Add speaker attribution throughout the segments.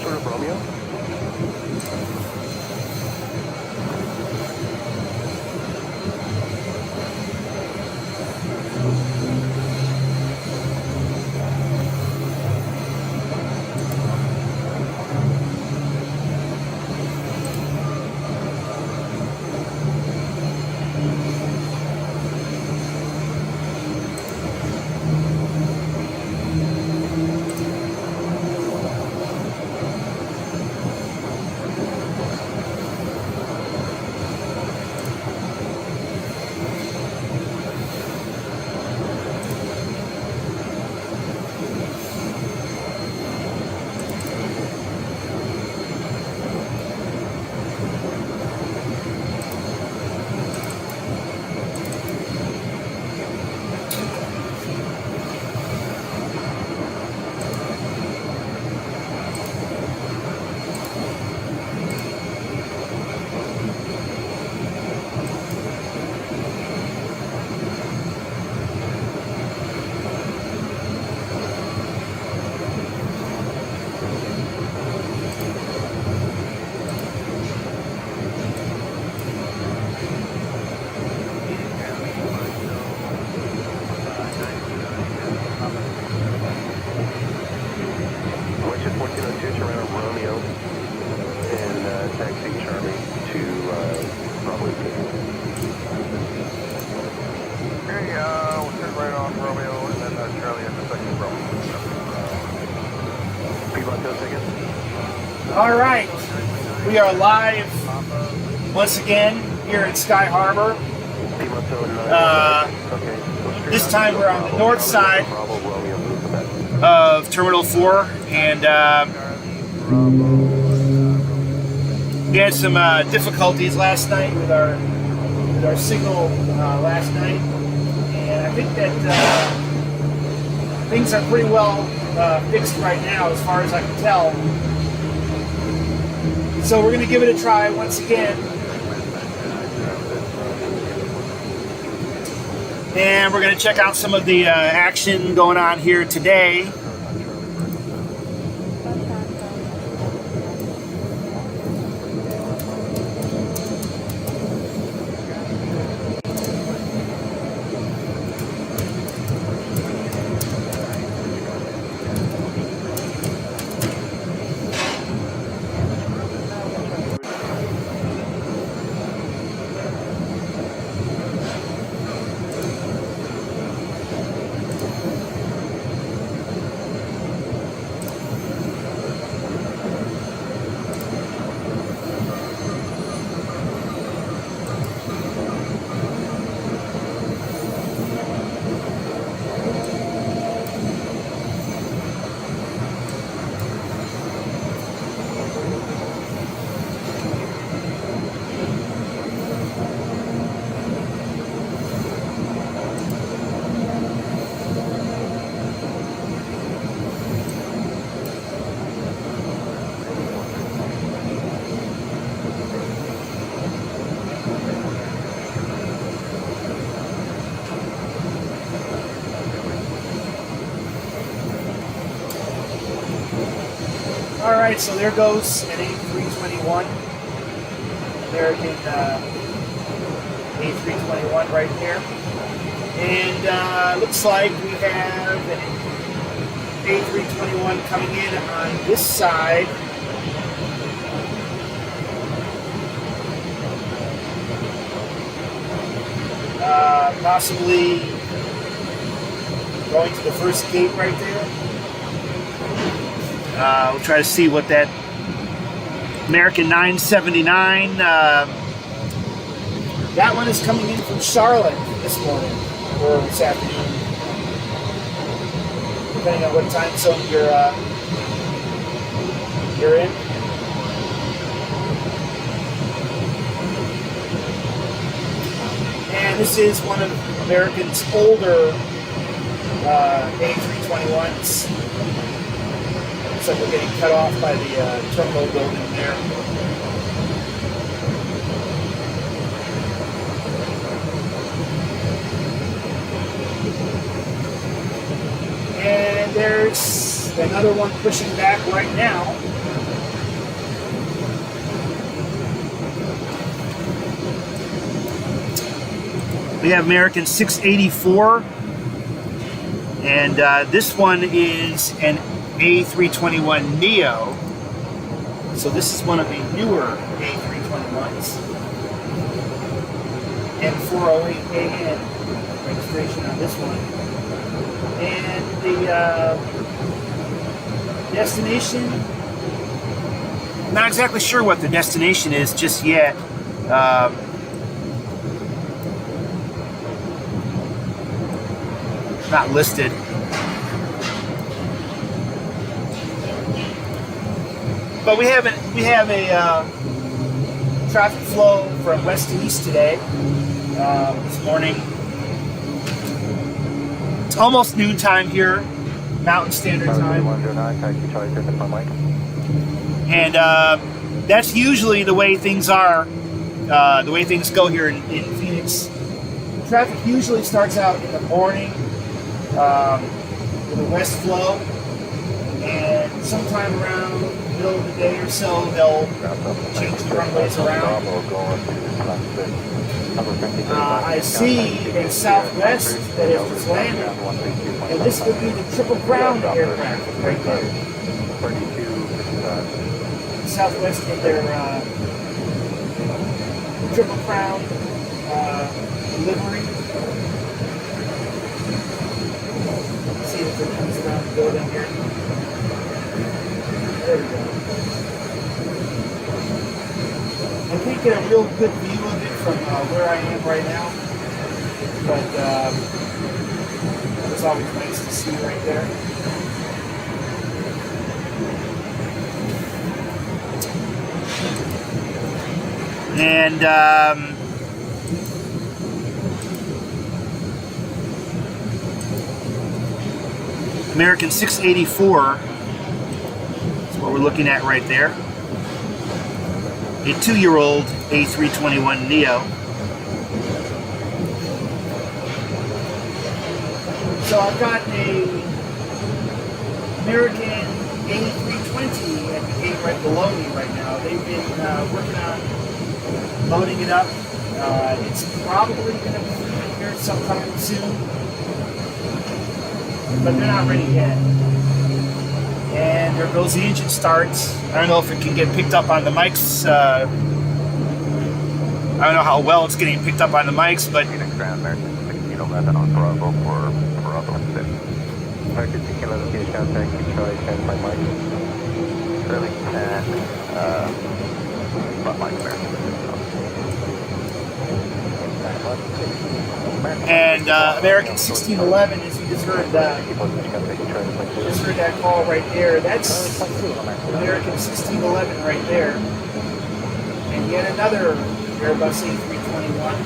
Speaker 1: sort of Romeo?
Speaker 2: All right, we are live once again here at Sky Harbor. This time we're on the north side of Terminal 4, and we had some difficulties last night with our signal last night, and I think that things are pretty well fixed right now as far as I can tell. So we're going to give it a try once again. And we're going to check out some of the action going on here today. Alright, so there goes an A321, American A321 right there. And looks like we have an A321 coming in on this side. Possibly going to the first gate right there. We'll try to see what that American 979, that one is coming in from Charlotte this morning, or this afternoon, depending on what time zone you're in. And this is one of American's older A321s. Looks like we're getting cut off by the terminal building there. And there's another one pushing back right now. We have American 684, and this one is an A321neo. So this is one of the newer A321s. And 408AN registration on this one. And the destination, not exactly sure what the destination is just yet. Not listed. But we have a traffic flow from west to east today. This morning. It's almost noontime here, Mountain Standard Time. And that's usually the way things are, the way things go here in Phoenix. Traffic usually starts out in the morning with a west flow, and sometime around the middle of the day or so, they'll change the runways around. I see a Southwest that is just landed, and this would be the Triple Crown aircraft right there. Southwest with their Triple Crown livery. Let's see if it comes around the building here. There we go. I can't get a real good view of it from where I am right now, but it's always nice to see right there. And American 684 is what we're looking at right there. A 2-year-old A321neo. So I've got a American A320 at the gate right below me right now. They've been working on loading it up. It's probably going to be here sometime soon, but they're not ready yet. And there goes the engine starts. I don't know if it can get picked up on the mics. I don't know how well it's getting picked up on the mics, but
Speaker 1: Phoenix Grand American 1611 on Bravo for Bravo 6. American 1611, Phoenix contact, keep Charlie, standby mic. Sterling 10, front line American.
Speaker 2: And American 1611, as you just heard that call right there, that's American 1611 right there. And yet another Airbus A321.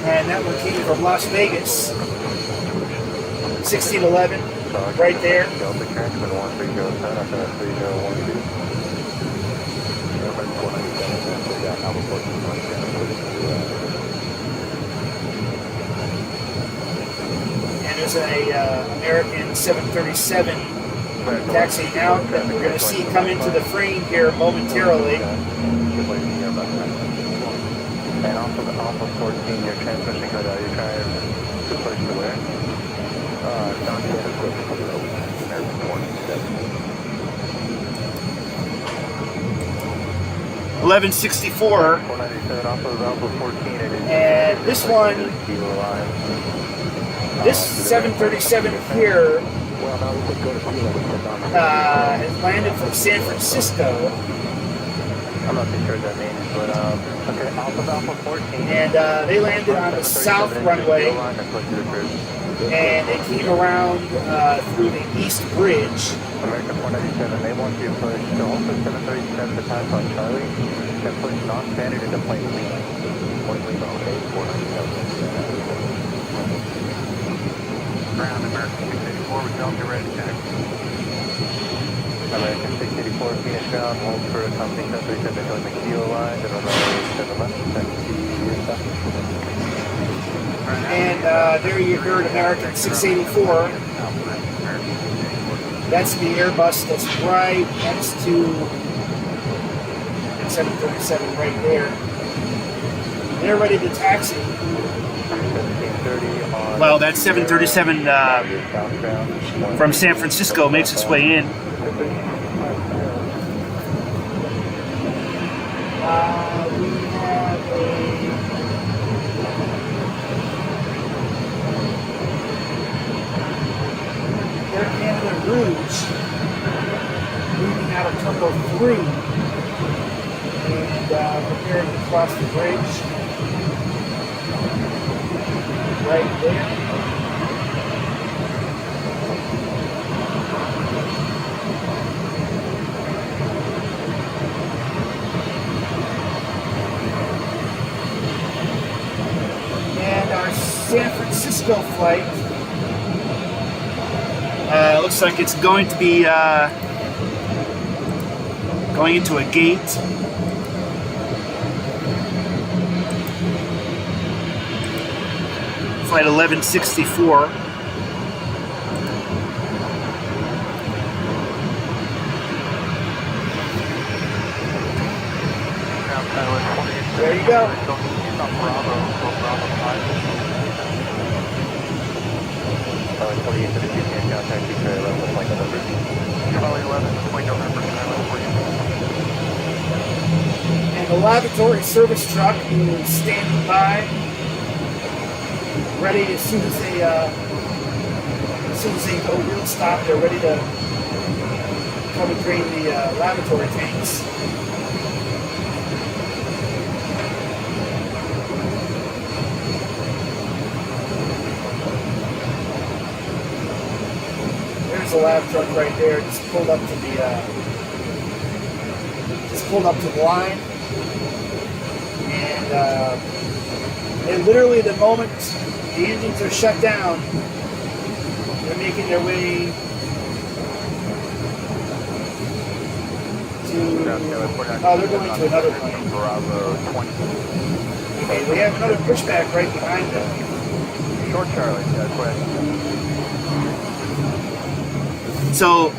Speaker 2: And that one came from Las Vegas. 1611, right there. And there's a American 737 taxiing out that we're going to see come into the frame here momentarily.
Speaker 1: And also the Alpha 14, your transmission code out of your tires, to push the way. Down to the equipment below, American 167.
Speaker 2: 1164.
Speaker 1: 497 off of Alpha 14.
Speaker 2: And this one, this 737 here has landed from San Francisco.
Speaker 1: I'm not too sure what that means, but okay, Alpha 14.
Speaker 2: And they landed on the south runway. and they came around through the East Bridge.
Speaker 1: American 497, they want you to push to also 737 to pass on Charlie. Then push non-standard into Point Lima. Point Lima, okay, 497. Ground American 684 with Delta ready to check. American 684, Phoenix ground, hold for accompanying 737 going the kilo line, and runway 7 left, check the
Speaker 2: And there you heard American 684. That's the Airbus that's right next to 737 right there. They're ready to taxi. Well, that 737 from San Francisco makes its way in. We have Air Canada Rouge moving out of Terminal 3 and preparing to cross the bridge right there. And our San Francisco flight looks like it's going to be going into a gate. Flight 1164. There you go. And the lavatory service truck is standing by, ready as soon as they go wheel stop. They're ready to come and drain the lavatory tanks. There's a lav truck right there, just pulled up to the line, and literally the moment the engines are shut down, they're making their way to. Oh, they're going to another plane. Okay, we have another pushback right behind them.
Speaker 1: Short Charlie, that's right.
Speaker 2: So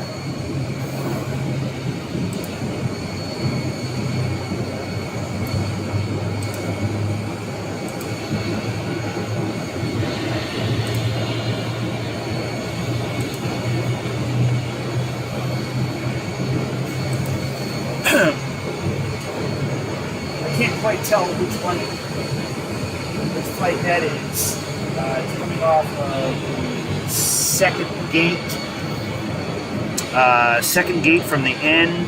Speaker 2: I can't quite tell which flight that is. It's coming off of the second gate from the end.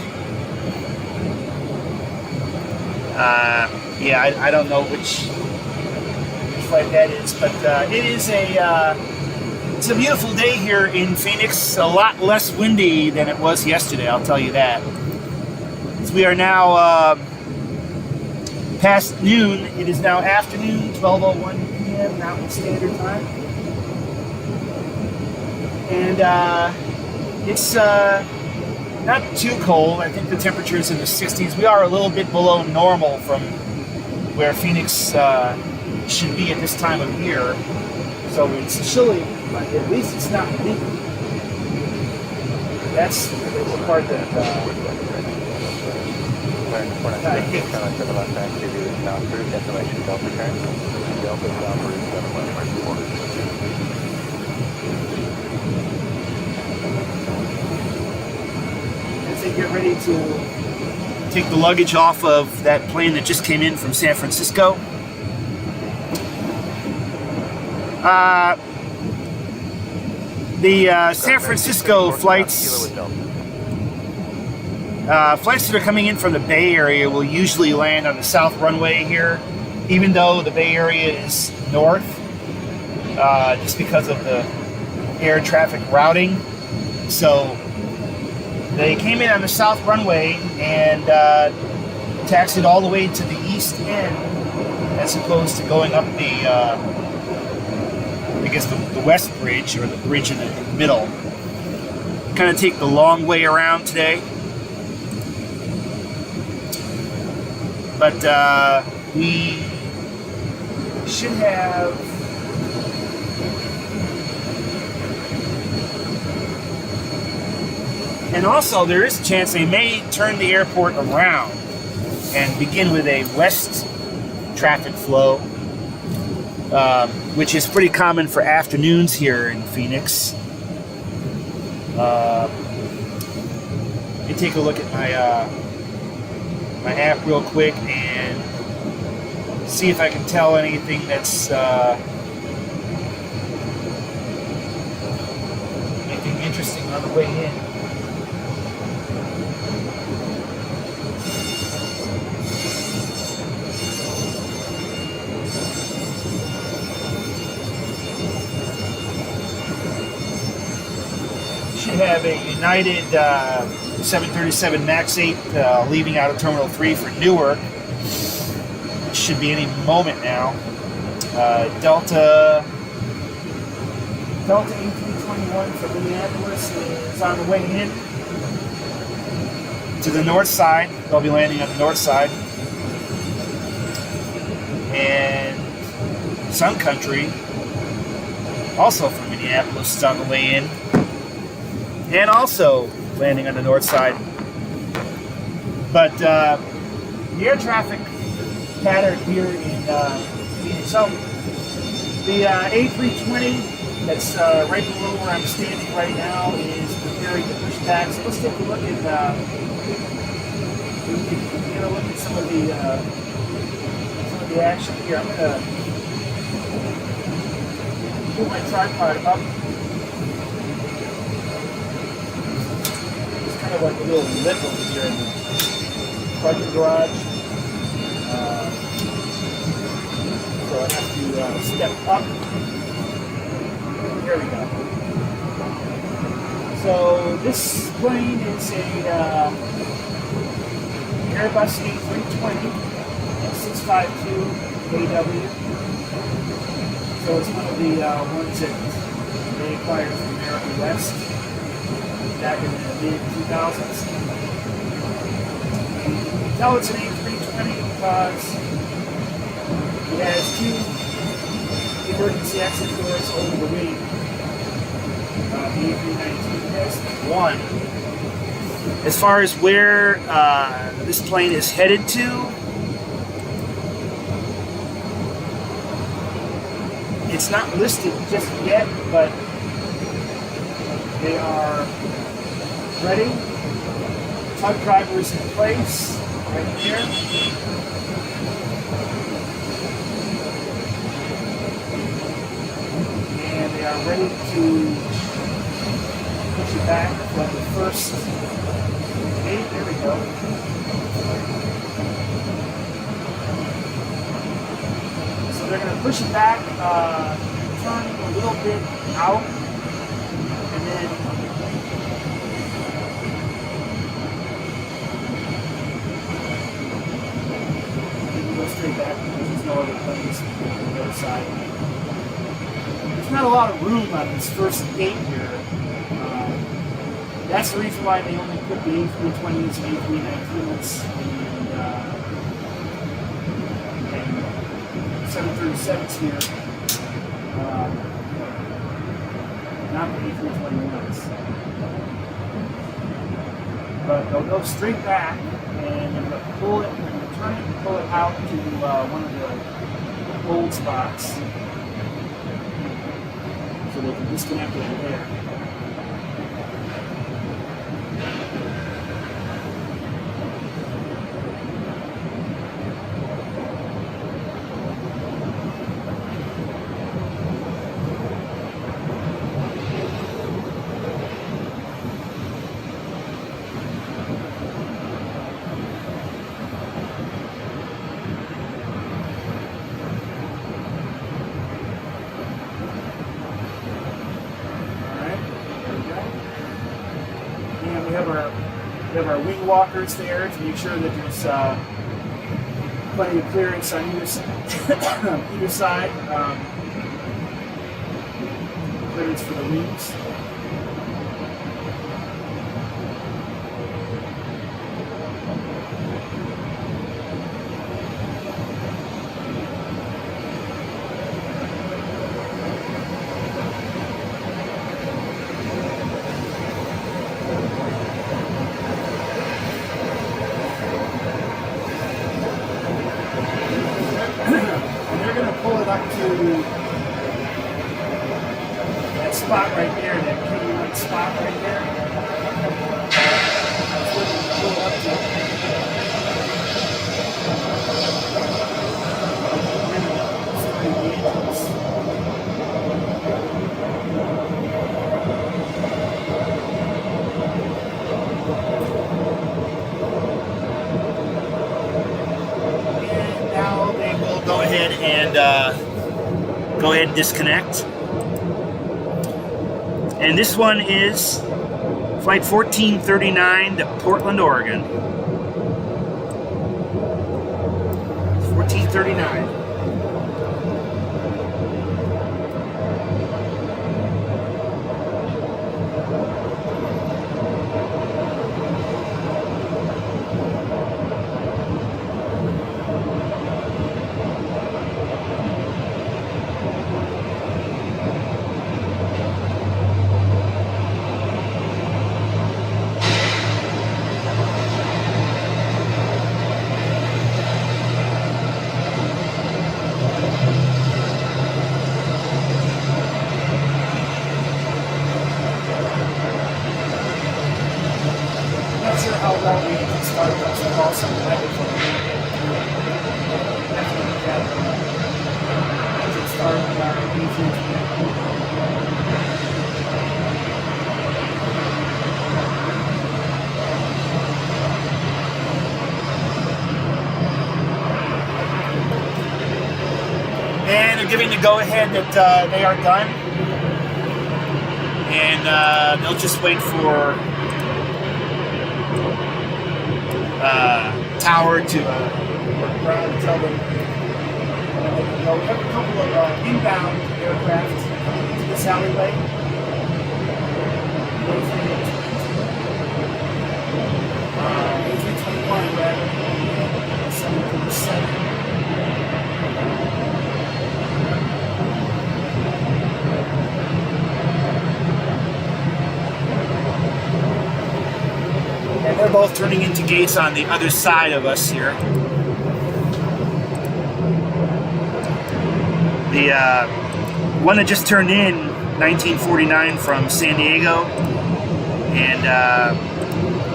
Speaker 2: Yeah, I don't know which flight that is, but it's a beautiful day here in Phoenix. A lot less windy than it was yesterday, I'll tell you that. So we are now past noon. It is now afternoon, 12:01 p.m. Mountain Standard Time. And it's not too cold. I think the temperature is in the 60s. We are a little bit below normal from where Phoenix should be at this time of year. So it's chilly, but at least it's not windy. That's the part that as they get ready to take the luggage off of that plane that just came in from San Francisco. The San Francisco flights that are coming in from the Bay Area will usually land on the south runway here, even though the Bay Area is north. just because of the air traffic routing. So they came in on the south runway and taxied all the way to the east end, as opposed to going up the, I guess the west bridge, or the bridge in the middle. Kind of take the long way around today. But we should have and also there is a chance they may turn the airport around and begin with a west traffic flow, which is pretty common for afternoons here in Phoenix. Let me take a look at my app real quick and see if I can tell anything that's anything interesting on the way in. Should have a United 737 MAX 8 leaving out of Terminal 3 for Newark. Should be any moment now. Delta A321 from Minneapolis is on the way in to the north side. They'll be landing on the north side. And Sun Country, also from Minneapolis, is on the way in. And also landing on the north side. But the air traffic pattern here in Phoenix. So the A320 that's right below where I'm standing right now is preparing to push back. So let's take a look at some of the action here. I'm gonna put my tripod up. Kind of like a little lip over here in the parking garage. So I have to step up. Here we go. So this plane is a Airbus A320 652 AW. So it's one of the ones that they acquired from American West back in the mid-2000s. You can tell it's an A320 because it has two emergency exit doors over the wing. The A319 has one. As far as where this plane is headed to, it's not listed just yet, but they are ready. Tug driver is in place right here. And they are ready to push it back from the first gate. There we go. So they're going to push it back, turn a little bit out, and then go straight back because there's no other planes on the other side. There's not a lot of room on this first gate here. That's the reason why they only put the A320s and A319s and 737s here. Not the A321s. But they'll go straight back and they're going to pull it, they're going to turn it and pull it out to one of the hold spots so they can disconnect it over there. are wing walkers there to make sure that there's plenty of clearance on either side. Clearance for the wings. Spot right there, that K1 spot right there. That's what we pull up to. And now they will go ahead and disconnect. And this one is Flight 1439 to Portland, Oregon. 1439. And they're giving the go-ahead that they are done. And they'll just wait for tower to work around and tell them. We have a couple of inbound aircraft coming into this alleyway. A321 rather, 737. And they're both turning into gates on the other side of us here. The one that just turned in 1949 from San Diego, and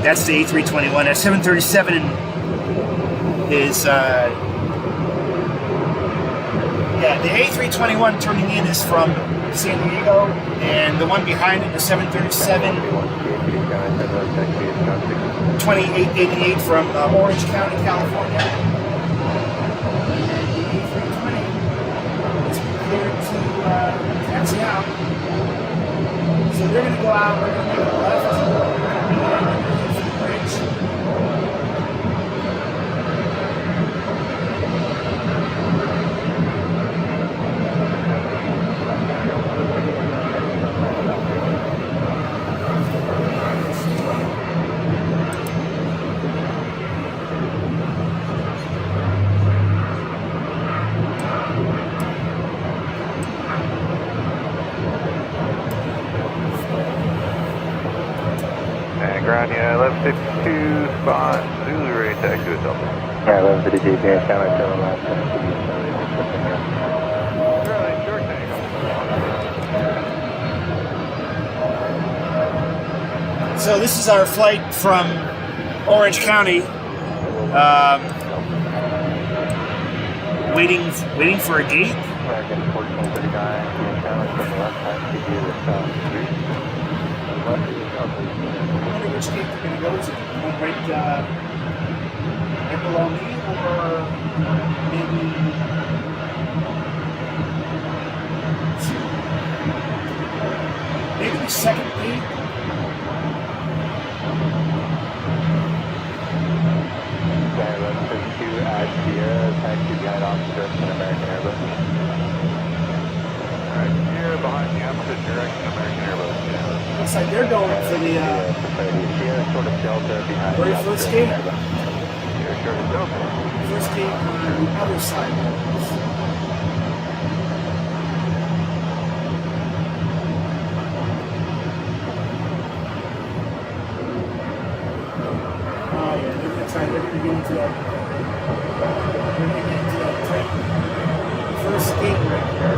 Speaker 2: that's the A321. That 737 is the A321 turning in is from San Diego, and the one behind it, the 737 2888 from Orange County, California. Taxi out. So they're going to go out, we're going to make a left, and for the bridge.
Speaker 1: Ground, yeah, 1152 spot, Zulu ready to taxi with Delta. Yeah, 1150 GPS, channel to the last one. Short tank.
Speaker 2: So this is our flight from Orange County, waiting for a gate.
Speaker 1: American 1439, channel to the left side, CG to south street.
Speaker 2: Which gate they're going to go to? Right below me, or maybe the second gate? looks like they're going for the
Speaker 1: Sierra short of Delta behind
Speaker 2: very
Speaker 1: the
Speaker 2: first gate.
Speaker 1: Sierra short of Delta.
Speaker 2: First gate on the other side. Oh yeah, they're gonna try. They're gonna get into that. They're gonna get into that tight first gate right there.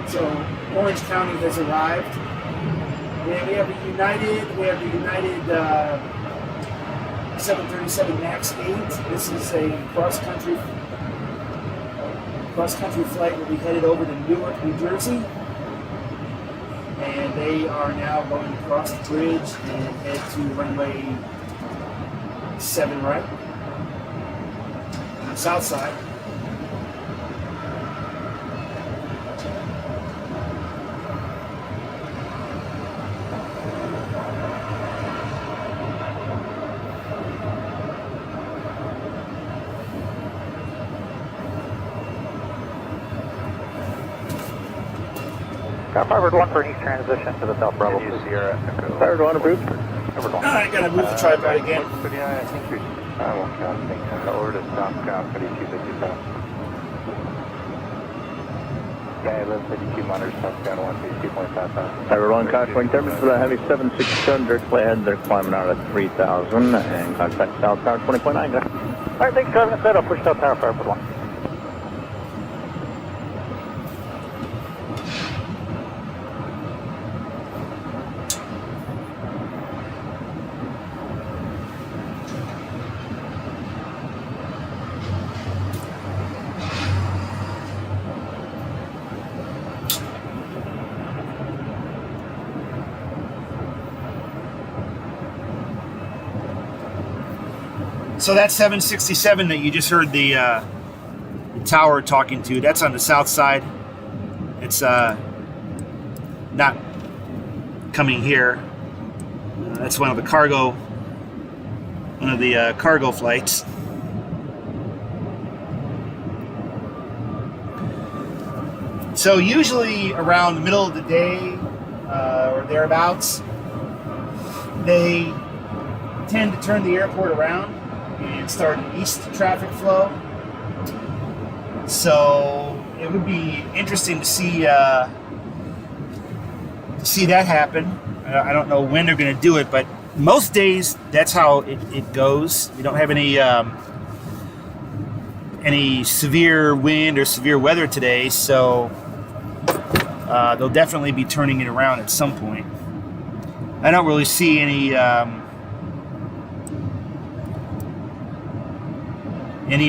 Speaker 2: So Orange County has arrived. And we have the United 737 MAX 8. This is a cross-country flight. Will be headed over to Newark, New Jersey. And they are now going across the bridge and head to runway 7 right on the south side.
Speaker 1: Got Firebird 1 for an east transition to the South Bravo. Sierra. Firebird 1 approved.
Speaker 2: I gotta move the tripod again.
Speaker 1: But yeah, I think you're. I won't count. I think over to South Count 3257. Yeah, 1152 monitor South Count 132.55.
Speaker 3: Firebird 1 cautioning terminus for the heavy 767 directly ahead. They're climbing out at 3,000 and contact South Tower 20.9.
Speaker 1: Alright, thanks for driving us. I'll push South Tower Firebird 1.
Speaker 2: So that 767 that you just heard the tower talking to, that's on the south side. It's not coming here. That's one of the cargo flights. So usually around the middle of the day or thereabouts, they tend to turn the airport around and start an east traffic flow. So it would be interesting to see that happen. I don't know when they're going to do it, but most days that's how it goes. We don't have any severe wind or severe weather today, so they'll definitely be turning it around at some point. I don't really see any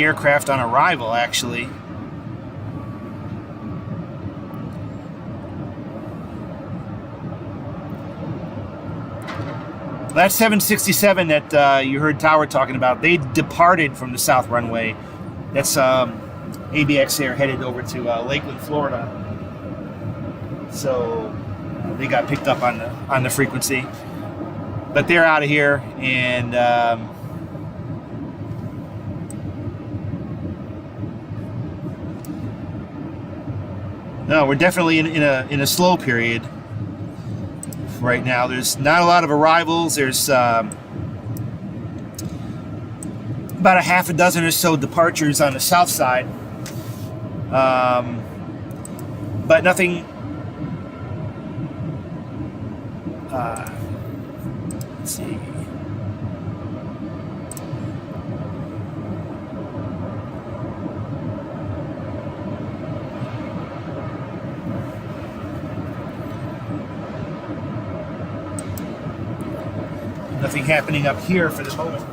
Speaker 2: aircraft on arrival, actually. That 767 that you heard Tower talking about, they departed from the south runway. That's ABX Air headed over to Lakeland, Florida. So they got picked up on the frequency. But they're out of here, and no, we're definitely in a slow period right now. There's not a lot of arrivals. There's about a half a dozen or so departures on the south side, but nothing. Let's see. Nothing happening up here for the moment.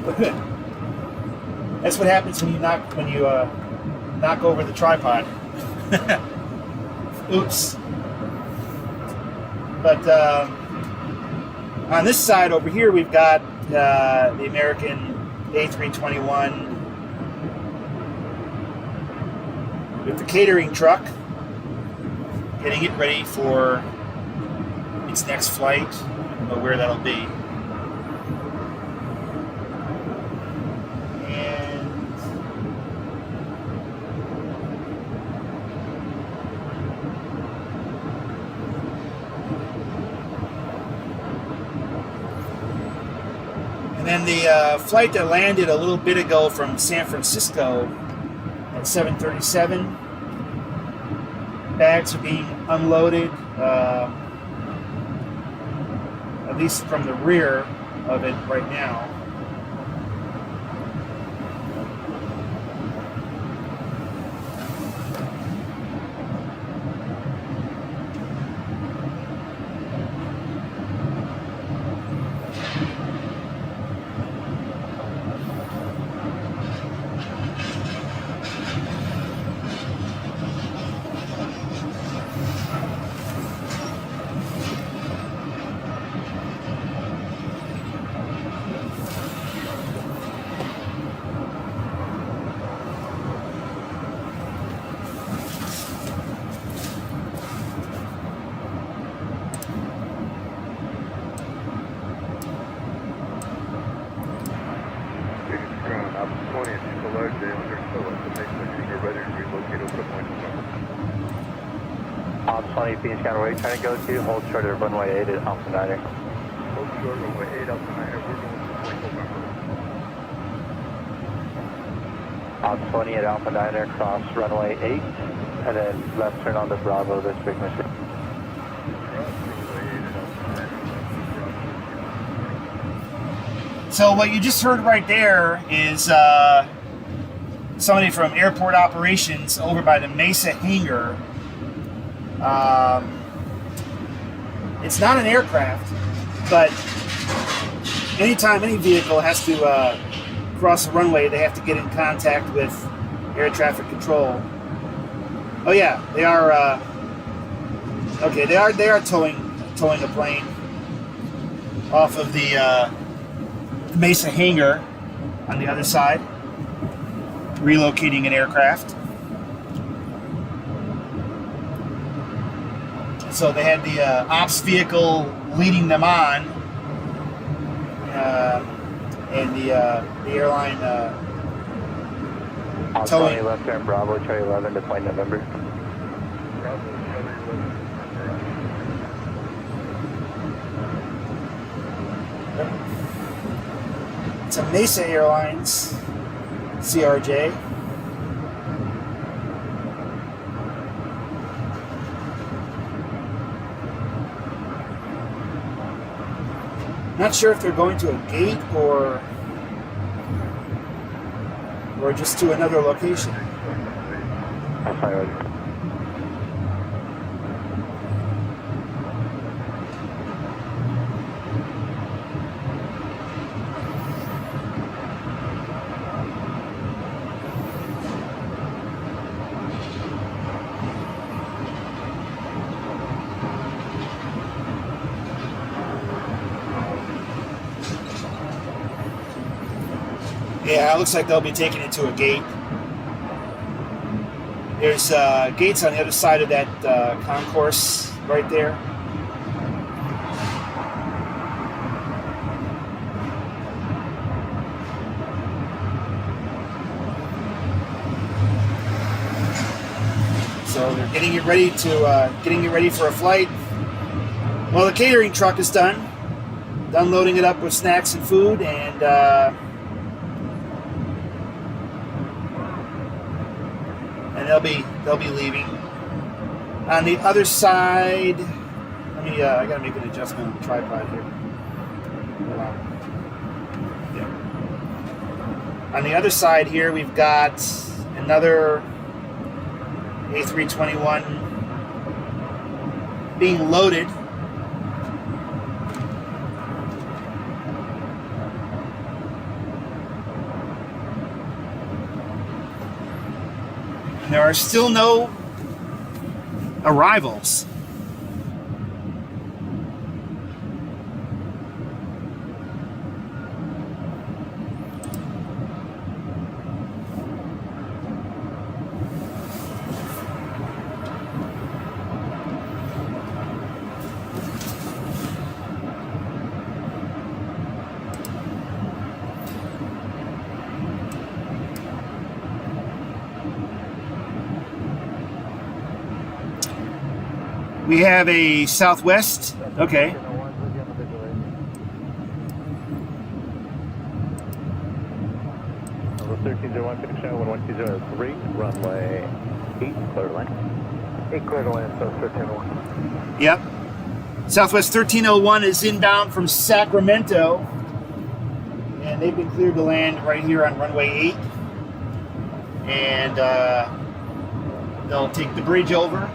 Speaker 2: But good. That's what happens when you knock over the tripod. Oops. But on this side over here, we've got the American A321 with the catering truck, getting it ready for its next flight. I don't know where that'll be. And then the flight that landed a little bit ago from San Francisco at 7:37. Bags are being unloaded, at least from the rear of it right now.
Speaker 1: Ops 20, PHX, where are you trying to go to? Hold short of runway 8 at Alpha Niner.
Speaker 4: Hold short of runway 8 Alpha Niner, we're going to point November.
Speaker 1: Ops 20 at Alpha Niner, cross runway 8, and then left turn on the Bravo, this big mission.
Speaker 2: So what you just heard right there is somebody from airport operations over by the Mesa hangar. It's not an aircraft, but anytime any vehicle has to cross the runway, they have to get in contact with air traffic control. Oh yeah, they are. Okay, they are towing a plane off of the Mesa hangar on the other side, relocating an aircraft. So they had the ops vehicle leading them on, and the airline
Speaker 1: Ops 20, left turn Bravo, Charlie 11 to point November.
Speaker 2: It's a Mesa Airlines CRJ. Not sure if they're going to a gate or just to another location.
Speaker 1: That's fine.
Speaker 2: Yeah, it looks like they'll be taking it to a gate. There's gates on the other side of that concourse right there. So they're getting it ready for a flight. Well, the catering truck is done. Done loading it up with snacks and food, and they'll be leaving. On the other side, I gotta make an adjustment on the tripod here. Yeah. On the other side here, we've got another A321 being loaded. There are still no arrivals. We have a Southwest. Okay.
Speaker 3: Number 1301, finish show 11203, runway 8, clear to land.
Speaker 4: 8 clear to land, so 1301.
Speaker 2: Yep. Southwest 1301 is inbound from Sacramento, and they've been cleared to land right here on runway 8. And they'll take the bridge over.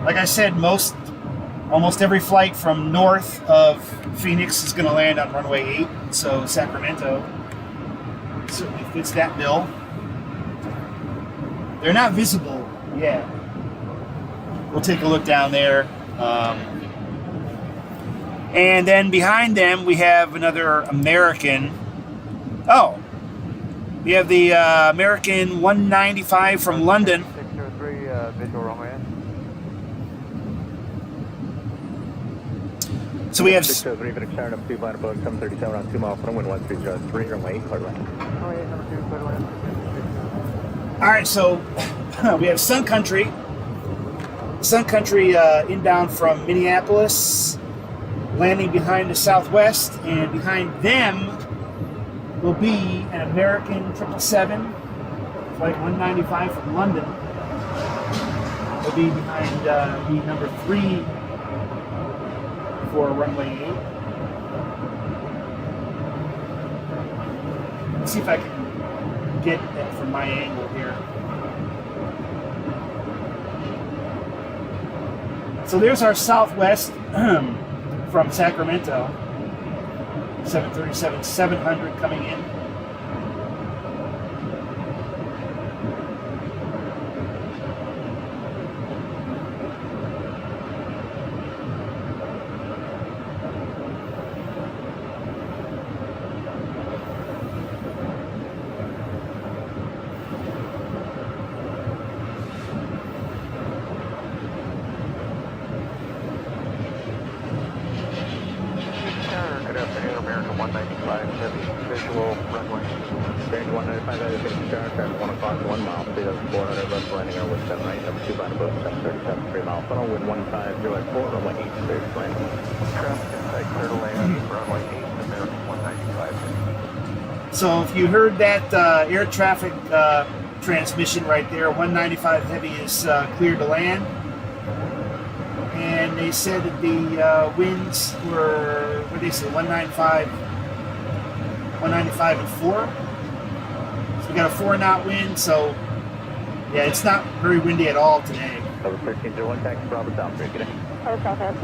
Speaker 2: Like I said, almost every flight from north of Phoenix is going to land on runway 8. So Sacramento certainly fits that bill. They're not visible yet. We'll take a look down there. And then behind them, we have another American. Oh, we have the American 195 from London.
Speaker 4: 603, visual runway.
Speaker 2: So we have
Speaker 3: 603, finish show number 2, line of boat 737 on 2 miles from wind 1303, runway 8, clear to land.
Speaker 4: Runway 8, number 2, clear to land.
Speaker 2: All right, so we have Sun Country. Sun Country inbound from Minneapolis, landing behind the Southwest, and behind them will be an American 777, flight 195 from London. Will be behind the number 3 for runway 8. Let's see if I can get that from my angle here. So there's our Southwest from Sacramento, 737-700 coming in.
Speaker 1: Good afternoon, American 195, heavy visual runway.
Speaker 3: Bearing 195, finish show, turn 1 o'clock, 1 mile, 3,400, left landing on wind 79, number 2, line of boat 737, 3 mile funnel, wind 150 at 4, runway 8, clear to land.
Speaker 1: Traffic inside clear to land, runway 8, American 195.
Speaker 2: So if you heard that air traffic transmission right there, 195 heavy is cleared to land. And they said that the winds were, what did they say, 195 and 4. So we got a 4-knot wind, so yeah, it's not very windy at all today.
Speaker 3: Number 1301, taxi Bravo Southbridge, good day.
Speaker 5: Southwest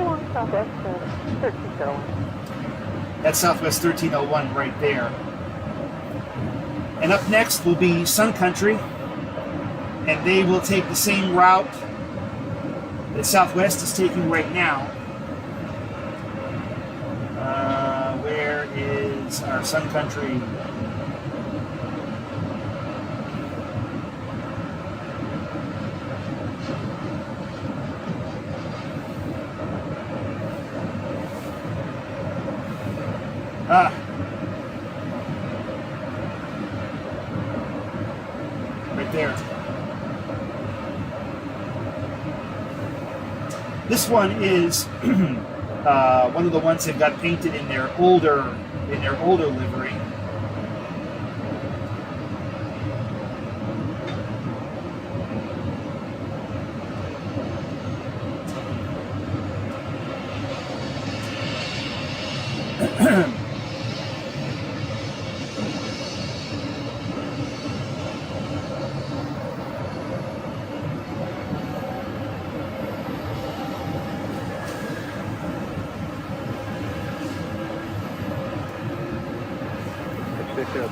Speaker 5: 1301.
Speaker 2: That's Southwest 1301 right there. And up next will be Sun Country, and they will take the same route that Southwest is taking right now. Where is our Sun Country? Right there. This one is one of the ones that got painted in their older livery.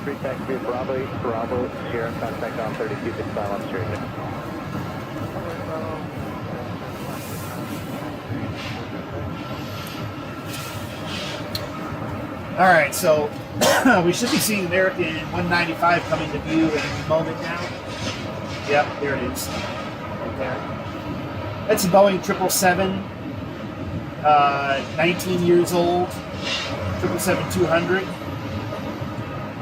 Speaker 3: Three taxi Bravo, Sierra, contact on 3265 on street.
Speaker 2: All right, so we should be seeing American 195 coming to view in a moment now. Yep, there it is. Right there. That's a Boeing 777, 19 years old, 777-200,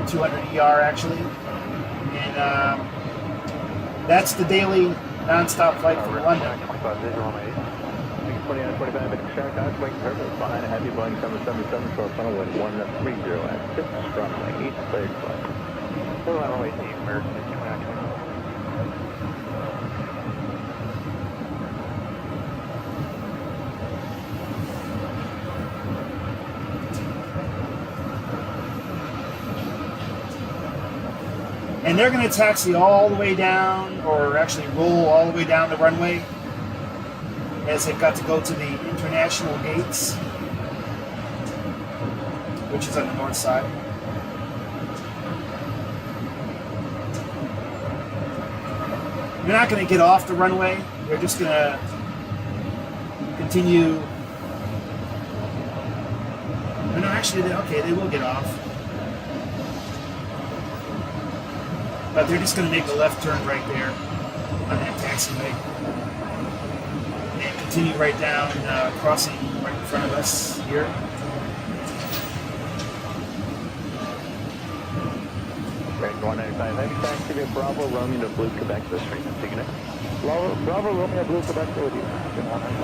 Speaker 2: 200ER actually. And that's the daily non-stop flight from London.
Speaker 3: 25 visual on 8. 2925 minutes shark out, wing purpose behind a heavy Boeing 777 short funnel wind 130 at 6 runway 8 cleared flight.
Speaker 1: Full runway team, American 2 action.
Speaker 2: And they're going to taxi all the way down, or actually roll all the way down the runway, as they've got to go to the international gates, which is on the north side. They're not going to get off the runway. They're just going to continue. No, actually, they will get off. But they're just going to make a left turn right there on that taxiway. And continue right down, crossing right in front of us here.
Speaker 3: American 195 heavy taxi to Bravo, Romeo to Blue, Quebec, this stream, Signet. Bravo, Romeo, Blue, Quebec, with you. Good morning.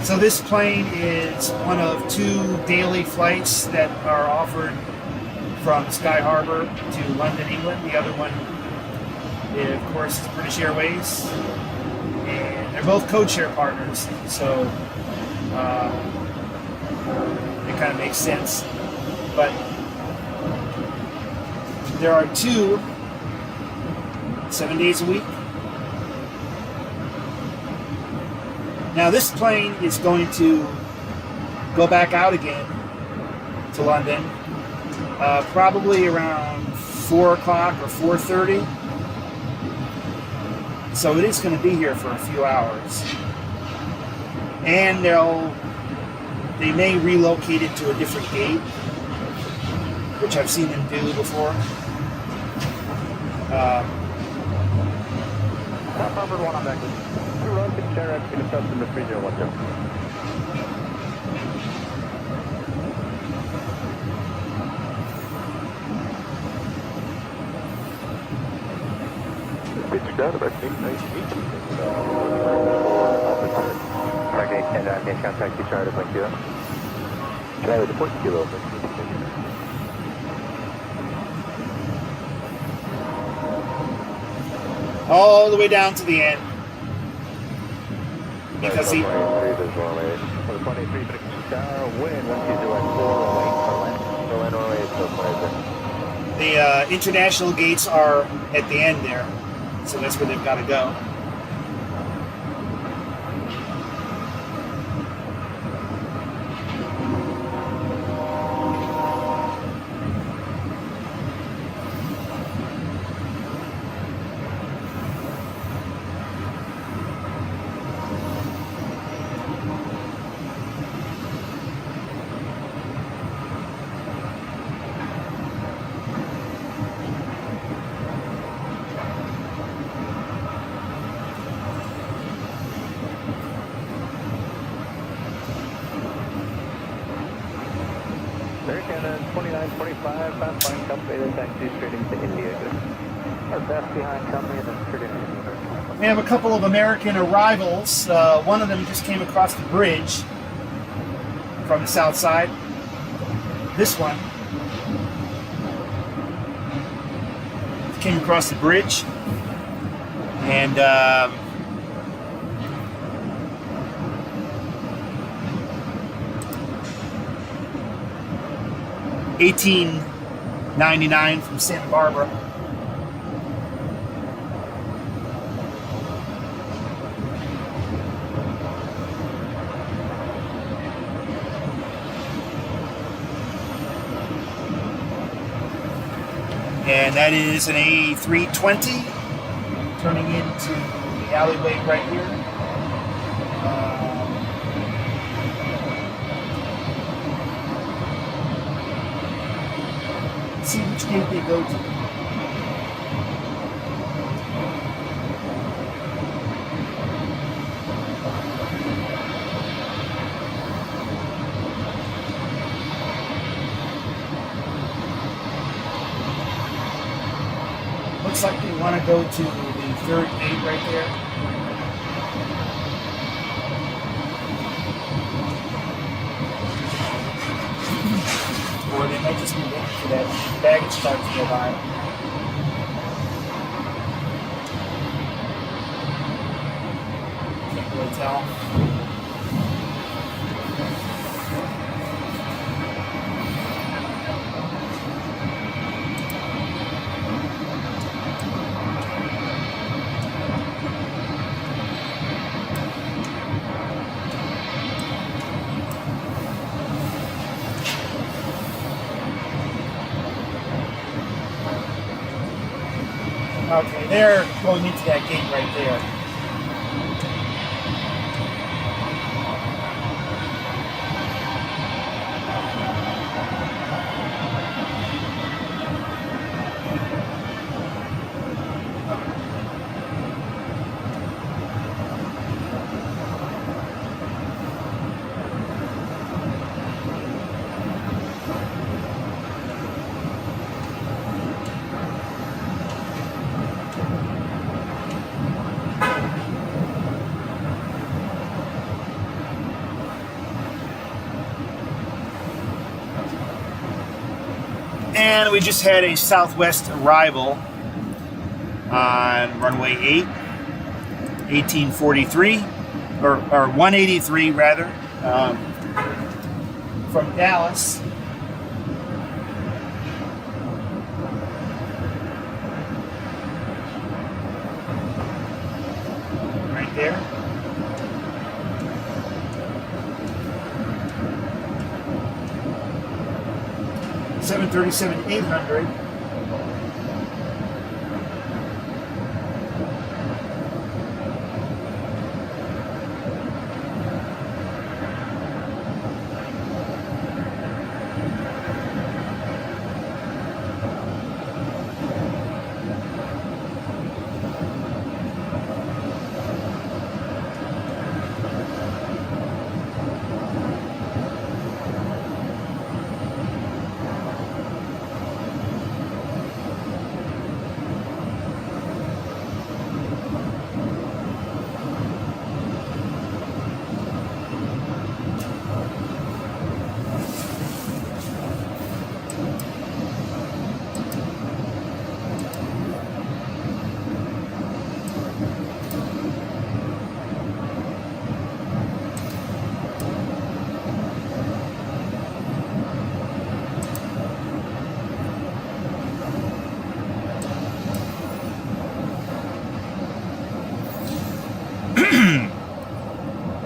Speaker 2: So this plane is one of 2 daily flights that are offered from Sky Harbor to London, England. The other one, of course, is British Airways. And they're both code-share partners, so it kind of makes sense. But there are 2, 7 days a week. Now this plane is going to go back out again to London, probably around 4 o'clock or 4:30. So it is going to be here for a few hours. And they may relocate it to a different gate, which I've seen them do before.
Speaker 3: Top Harvard 1 on back. 2 rows, 6 share, exit to customer 3012.
Speaker 1: Pitch down about 6, 9 feet. American 810, American contact to Charlie, thank you. Charlie, report kilo, thank you.
Speaker 2: All the way down to the end. Because
Speaker 3: For the 23 British Star, wind 1204,
Speaker 2: the international gates are at the end there. So that's where they've got to go.
Speaker 3: American 2925, fast behind company, then taxi straight into India. Good. Or fast behind company, then straight into India.
Speaker 2: We have a couple of American arrivals. One of them just came across the bridge from the south side. This one came across the bridge, and 1899 from Santa Barbara. And that is an A320 turning into the alleyway right here. Let's see which gate they go to. Looks like they want to go to the third gate right there. Or they might just be waiting for that baggage truck to go by. Can't really tell. Okay, they're going into that gate right there. And we just had a Southwest arrival on runway 8, 1843, or 183 rather, from Dallas. Right there. $737-800.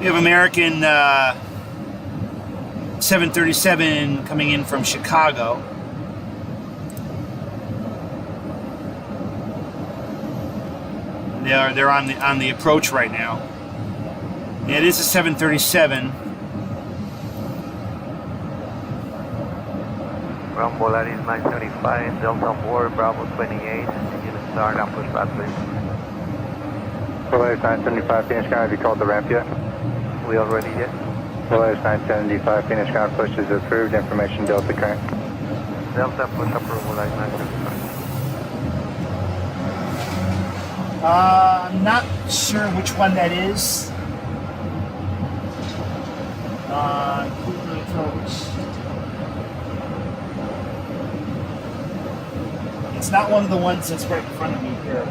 Speaker 2: We have American 737 coming in from Chicago. They're on the approach right now. It is a 737.
Speaker 1: Ground Polaris 975, Delta on board, Bravo 28, unit start and push back please.
Speaker 3: Polaris 975, Phoenix Ground, have you called the ramp yet?
Speaker 1: We already did.
Speaker 3: Polaris 975, Phoenix Ground, push is approved, information Delta current.
Speaker 1: Delta push approval, like 975.
Speaker 2: I'm not sure which one that is. Cruise approach. It's not one of the ones that's right in front of me here.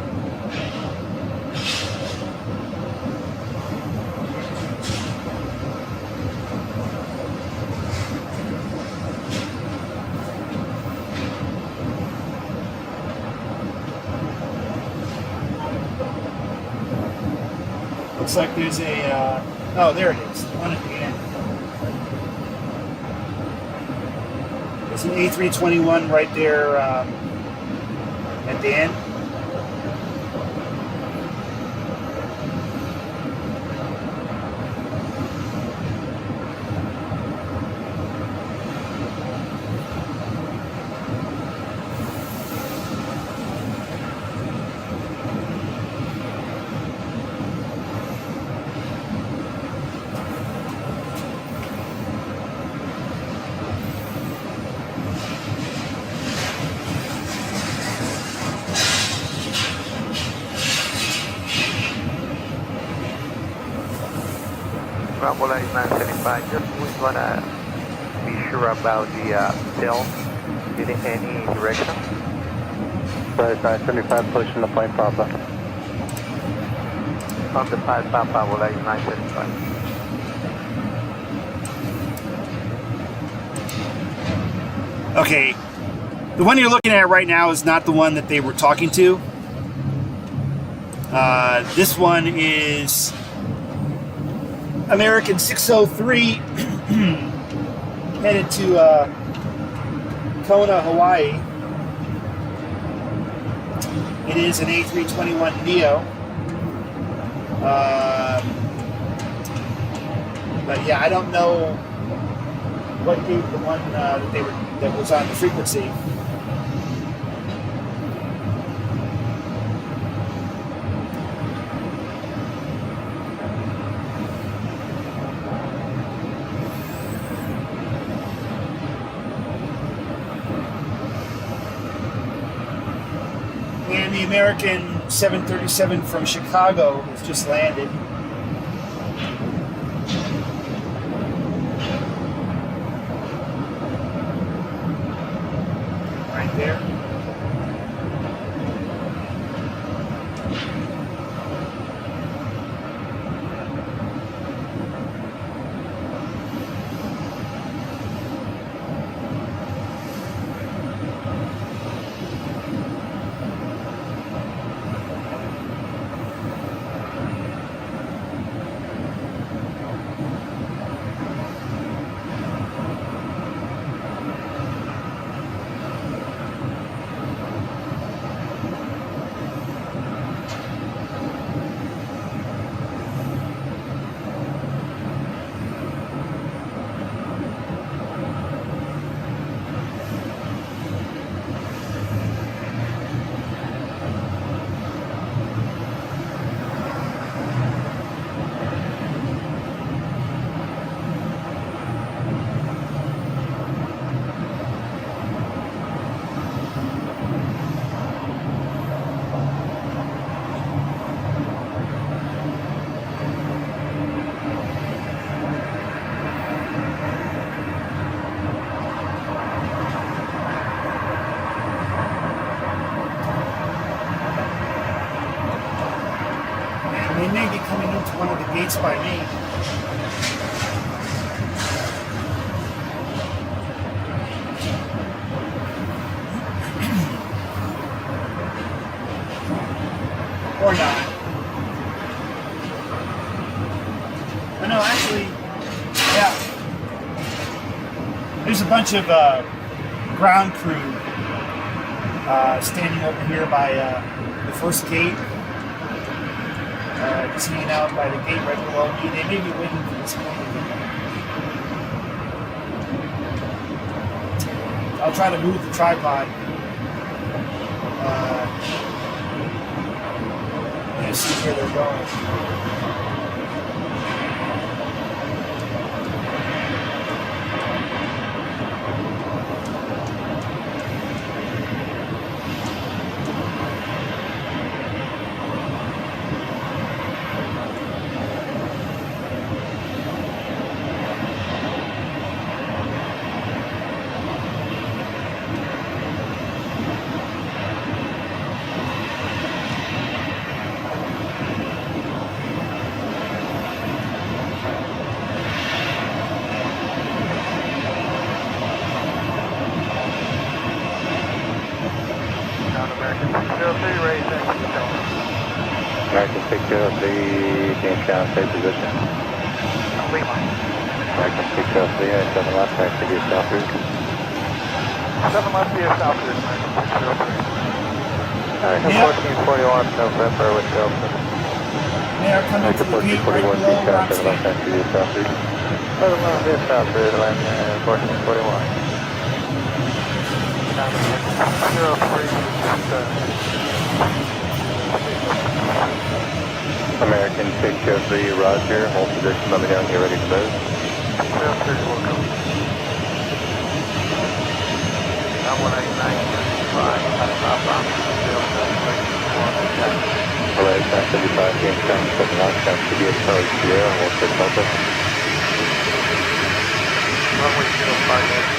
Speaker 2: Looks like there's a, oh, there it is, the one at the end. There's an A321 right there at the end.
Speaker 1: Bravo 975, just we want to be sure about the tail in any direction. Right, 975, pushing the plane Papa. On the 5 Papa, Bravo 975.
Speaker 2: Okay, the one you're looking at right now is not the one that they were talking to. This one is American 603 headed to Kona, Hawaii. It is an A321neo. But yeah, I don't know what gave the one that was on the frequency. And the American 737 from Chicago has just landed. Right there. They may be coming into one of the gates by me. Or not. Oh, no, actually, yeah. There's a bunch of ground crew standing over here by the first gate. Just hanging out by the gate right below me. They may be waiting for this plane. I'll try to move the tripod. And see where they're going.
Speaker 1: American 603, change down, stay position. American 603, 7 left, taxi to south route.
Speaker 4: 7 left via south route, American 603.
Speaker 1: American 1441, November with Delta.
Speaker 2: They are coming to
Speaker 1: American
Speaker 2: the gate right
Speaker 1: 1441,
Speaker 2: below where I'm
Speaker 1: 7 left,
Speaker 2: standing.
Speaker 1: taxi to south route. 7 left via south route, land 1441. American 603, Roger. Hold position, let me know when you're ready to move. Alright, 975, James Town, 7 knots, down to the approach, Sierra, hold for Delta. runway 05 left.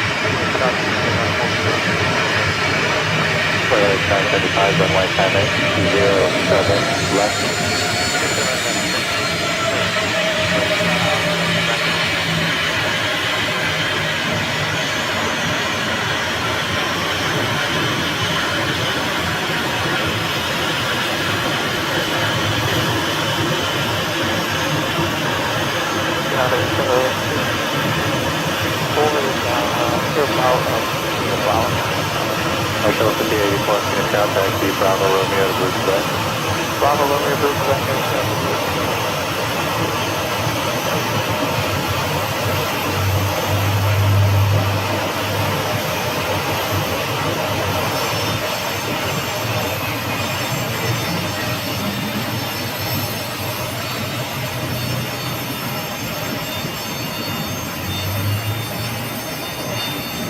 Speaker 3: PHX 975, runway 10-07 left. Marshall 5084, Phoenix Ground Taxi, Bravo Romeo to Blue Quebec.
Speaker 1: Bravo, Romeo, Blue Quebec,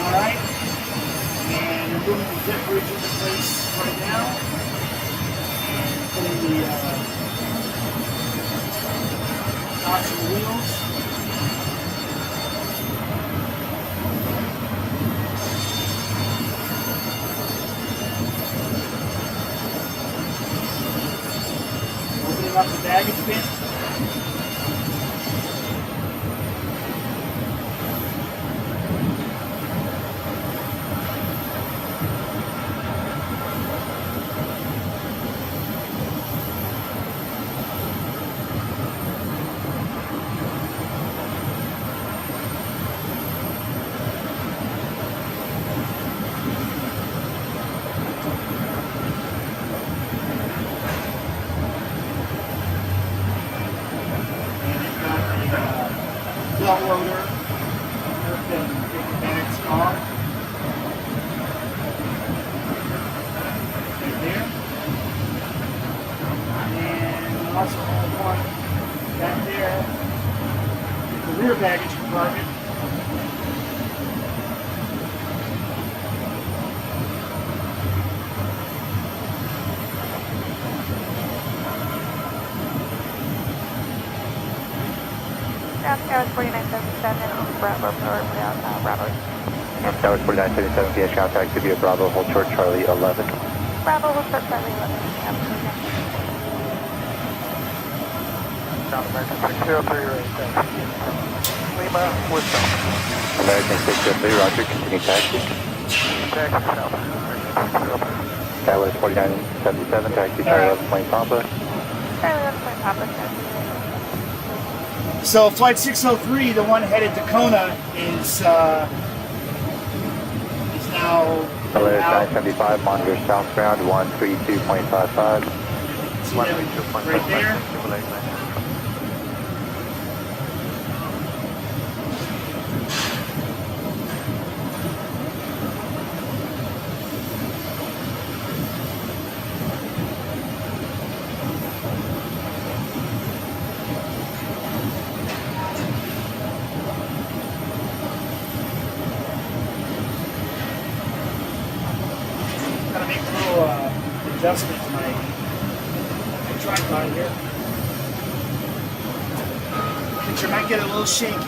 Speaker 2: All right. And we're moving the jet bridge into place right now. And putting the tops of the wheels. Opening up the baggage bin. Belt loader, take the bags off. Right there. And also hold one back there, the rear baggage compartment.
Speaker 5: Tower 4977, Bravo, Bravo.
Speaker 3: Tower 4977, PH contact to be a Bravo, hold short Charlie 11.
Speaker 5: Bravo, hold short Charlie 11. Absolutely.
Speaker 1: South American 603, right, thanks. Lima, Woodstock.
Speaker 3: American 603, roger, continue taxi.
Speaker 1: Taxi South American 603.
Speaker 3: Tower 4977, taxi Charlie 11, plane Papa.
Speaker 5: Charlie 11, point Papa, taxi.
Speaker 2: So flight 603, the one headed to Kona, is now
Speaker 3: Alaris
Speaker 2: out.
Speaker 3: 975, monitor southbound 132.55.
Speaker 2: See that right there. Gotta make a little adjustment to my tripod here. Picture might get a little shaky.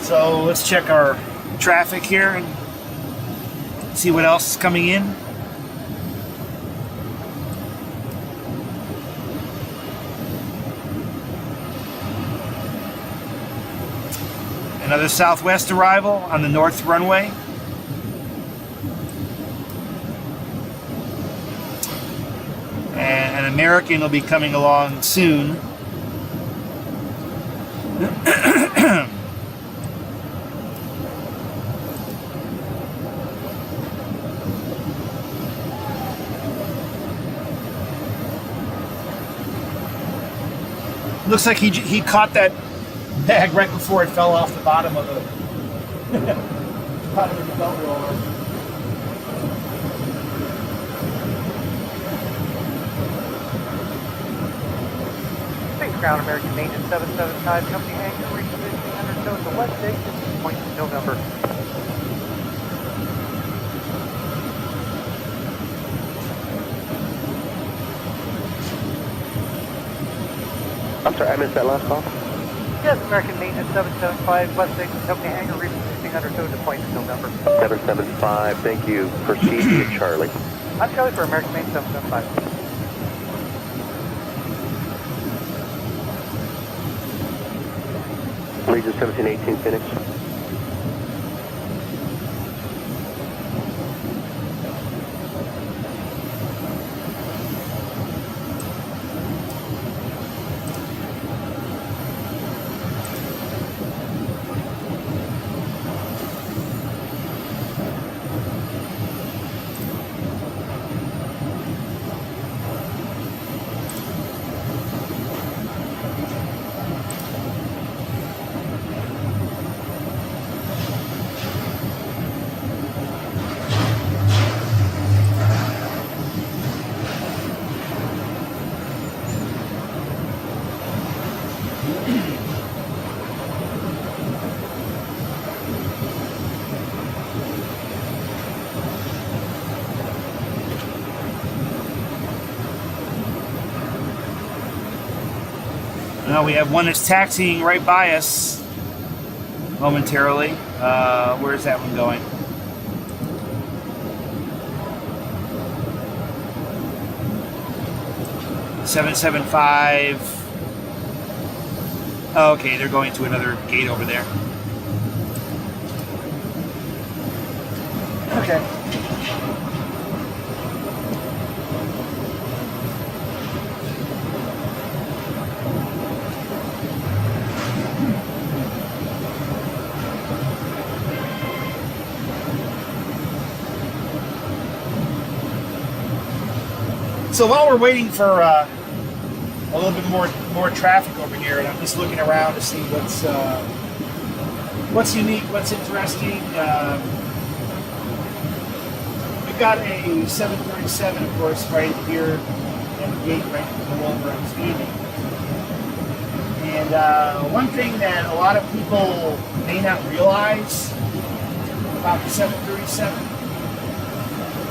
Speaker 2: So let's check our traffic here and see what else is coming in. Another Southwest arrival on the north runway. And an American will be coming along soon. Looks like he caught that bag right before it fell off the bottom of the bottom of the belt roller.
Speaker 1: Thanks, Ground American Maintenance 775, company anchor, repositioning undertow at the west exit, point to November.
Speaker 3: I'm sorry, I missed that last call.
Speaker 1: Yes, American Maintenance 775, west exit, company anchor, repositioning undertow at the point to November.
Speaker 3: 775, thank you. Proceed to Charlie.
Speaker 1: I'm Charlie for American Maintenance 775.
Speaker 3: Legion 1718 Phoenix.
Speaker 2: Now we have one that's taxiing right by us momentarily. Where's that one going? $775. Oh, okay, they're going to another gate over there. Okay. So while we're waiting for a little bit more traffic over here, and I'm just looking around to see what's unique, what's interesting. We've got a 737, of course, right here at the gate, right below where I'm standing. And one thing that a lot of people may not realize about the 737,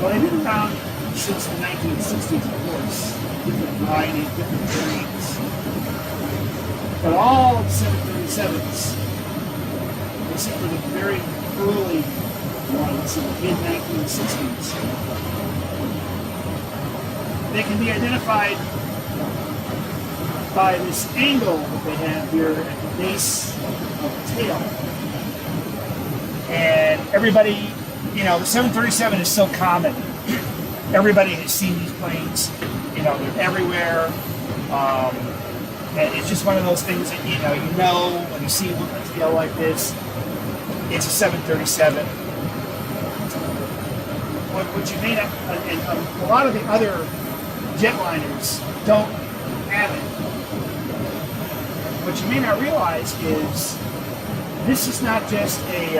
Speaker 2: well, they've been around since the 1960s, of course, different variety, different variants. But all 737s, except for the very early ones in the mid-1960s, they can be identified by this angle that they have here at the base of the tail. And everybody, you know, the 737 is so common. Everybody has seen these planes, you know, they're everywhere. And it's just one of those things that, you know when you see a tail like this, it's a 737. What you may not, and a lot of the other jetliners don't have it. What you may not realize is this is not just a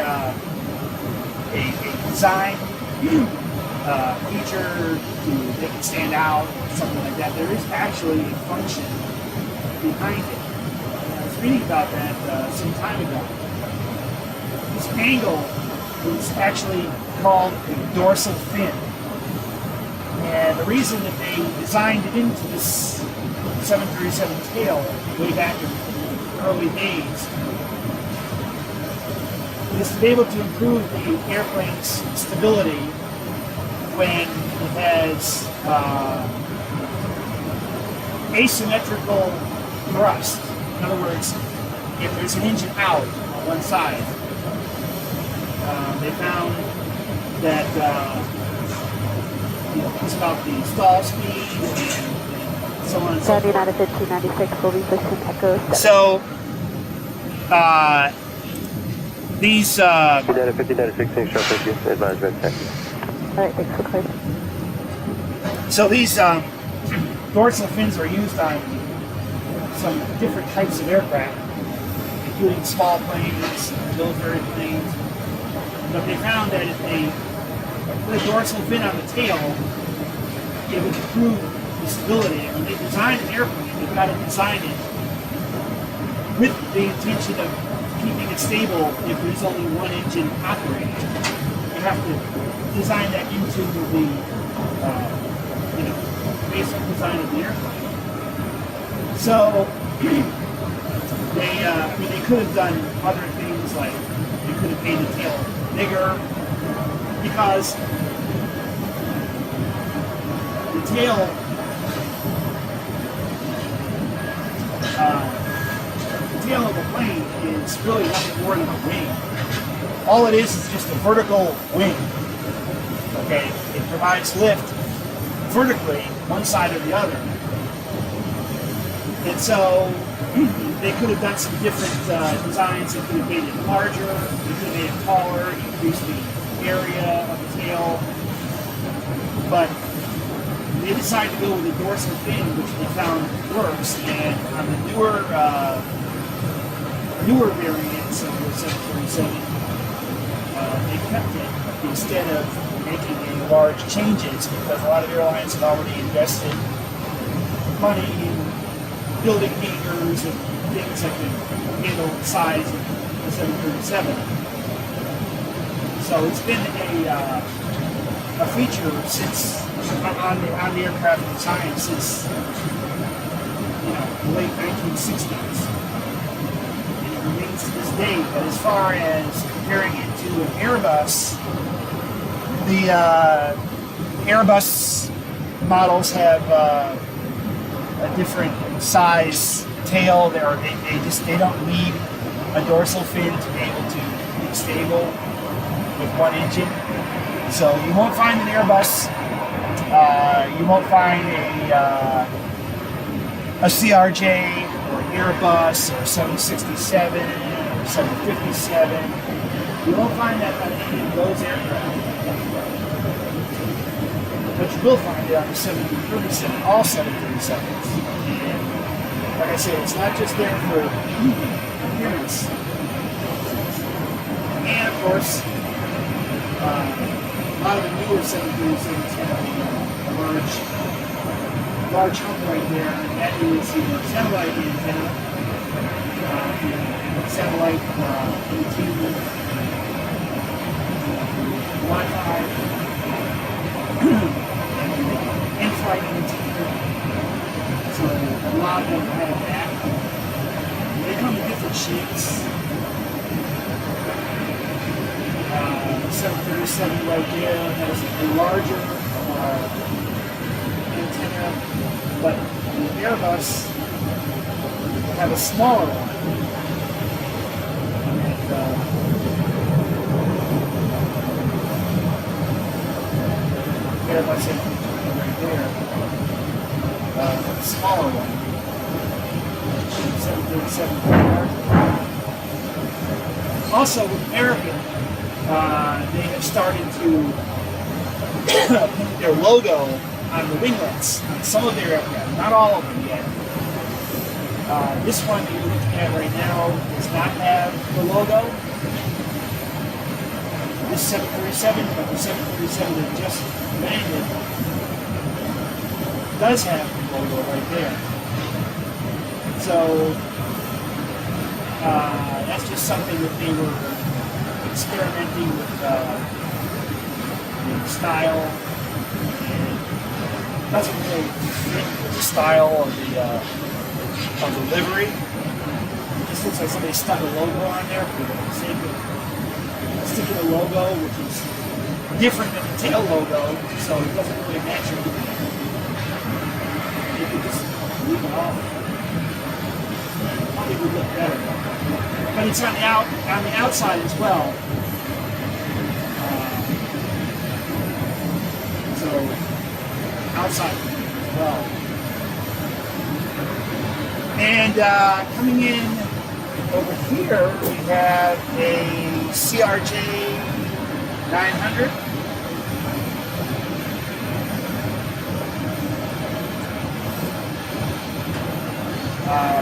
Speaker 2: design feature to make it stand out, or something like that. There is actually a function behind it. I was reading about that some time ago. This angle is actually called a dorsal fin. And the reason that they designed it into this 737 tail way back in the early days is to be able to improve the airplane's stability when it has asymmetrical thrust. In other words, if there's an engine out on one side, they found that it's about the stall speed and so on and so
Speaker 5: Sandy
Speaker 2: forth.
Speaker 5: 1596 will be pushing Echo 7.
Speaker 2: So these
Speaker 1: Data 15-16, show 50, advise red tech.
Speaker 5: Alright, thanks for clarity.
Speaker 2: so these dorsal fins are used on some different types of aircraft, including small planes, military planes. But they found that if they put a dorsal fin on the tail, it would improve the stability. And when they design an airplane, they've got to design it with the intention of keeping it stable if there's only one engine operating. You have to design that into the basic design of the airplane. So they could have done other things, like they could have made the tail bigger, because the tail of the plane is really nothing more than a wing. All it is just a vertical wing. Okay, it provides lift vertically, one side or the other. And so they could have done some different designs. They could have made it larger, they could have made it taller, increased the area of the tail. But they decided to go with a dorsal fin, which they found works. And on the newer variants of the 737, they kept it instead of making any large changes, because a lot of airlines have already invested money in building hangars and things that could handle the size of the 737. So it's been a feature since on the aircraft design since the late 1960s, and it remains to this day. But as far as comparing it to an Airbus, the Airbus models have a different size tail. They don't need a dorsal fin to be able to be stable with one engine. So you won't find an Airbus. You won't find a CRJ or an Airbus or 767 or 757. You won't find that on any of those aircraft. But you will find it on the 737, all 737s. And like I said, it's not just there for appearance. And of course, a lot of the newer 737s have a large hump right there, and that is the satellite antenna. Satellite antenna, Wi-Fi, in-flight antenna. So a lot of them have that. They come in different shapes. 737 right there has a larger antenna, but the Airbus have a smaller one. And, Airbus antenna right there, a smaller one. 737 larger. Also with American, they have started to put their logo on the winglets on some of their aircraft, not all of them yet. This one that you're looking at right now does not have the logo. This 737, but the 737 that just landed does have the logo right there. So that's just something that they were experimenting with style, and doesn't really fit with the style of the livery. It just looks like somebody stuck a logo on there for the sake of particular logo, which is different than the tail logo, so it doesn't really match everything. You could just leave it off. Probably would look better. But it's on the outside as well. So outside as well. And coming in over here, we have a CRJ 900.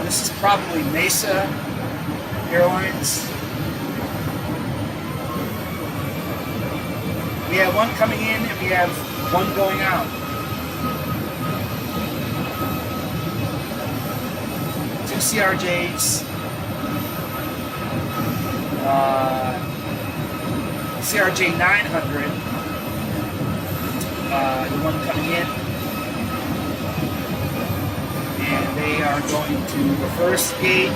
Speaker 2: This is probably Mesa Airlines. We have one coming in and we have one going out. Two CRJs. CRJ 900. The one coming in. And they are going to the first gate.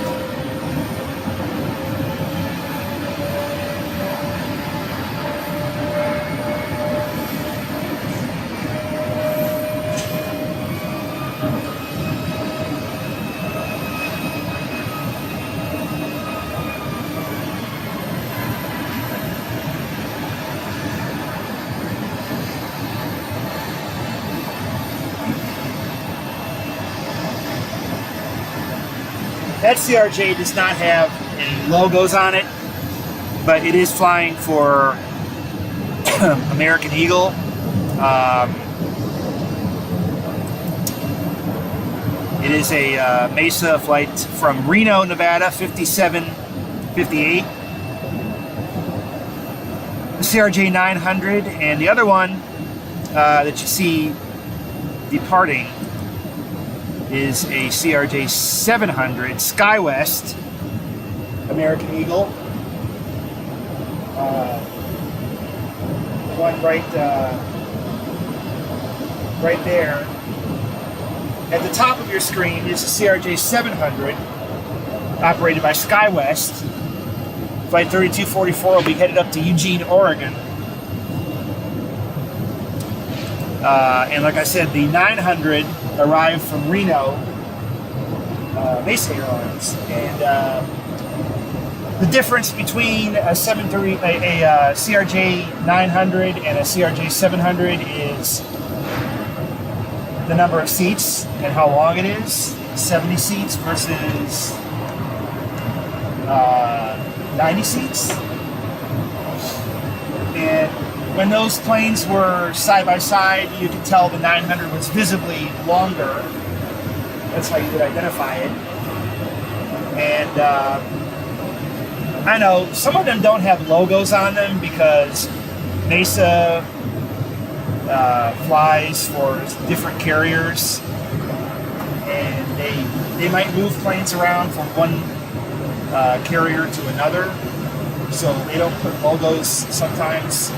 Speaker 2: That CRJ does not have any logos on it, but it is flying for American Eagle. It is a Mesa flight from Reno, Nevada, 5758. The CRJ 900, and the other one that you see departing is a CRJ 700 SkyWest American Eagle. The one right there. At the top of your screen is a CRJ 700 operated by SkyWest. Flight 3244 will be headed up to Eugene, Oregon. And like I said, the 900 arrived from Reno, Mesa Airlines, and the difference between a CRJ 900 and a CRJ 700 is the number of seats and how long it is. 70 seats versus 90 seats. And when those planes were side by side, you could tell the 900 was visibly longer. That's how you would identify it. And I know some of them don't have logos on them because Mesa flies for different carriers, and they might move planes around from one carrier to another, so they don't put logos sometimes.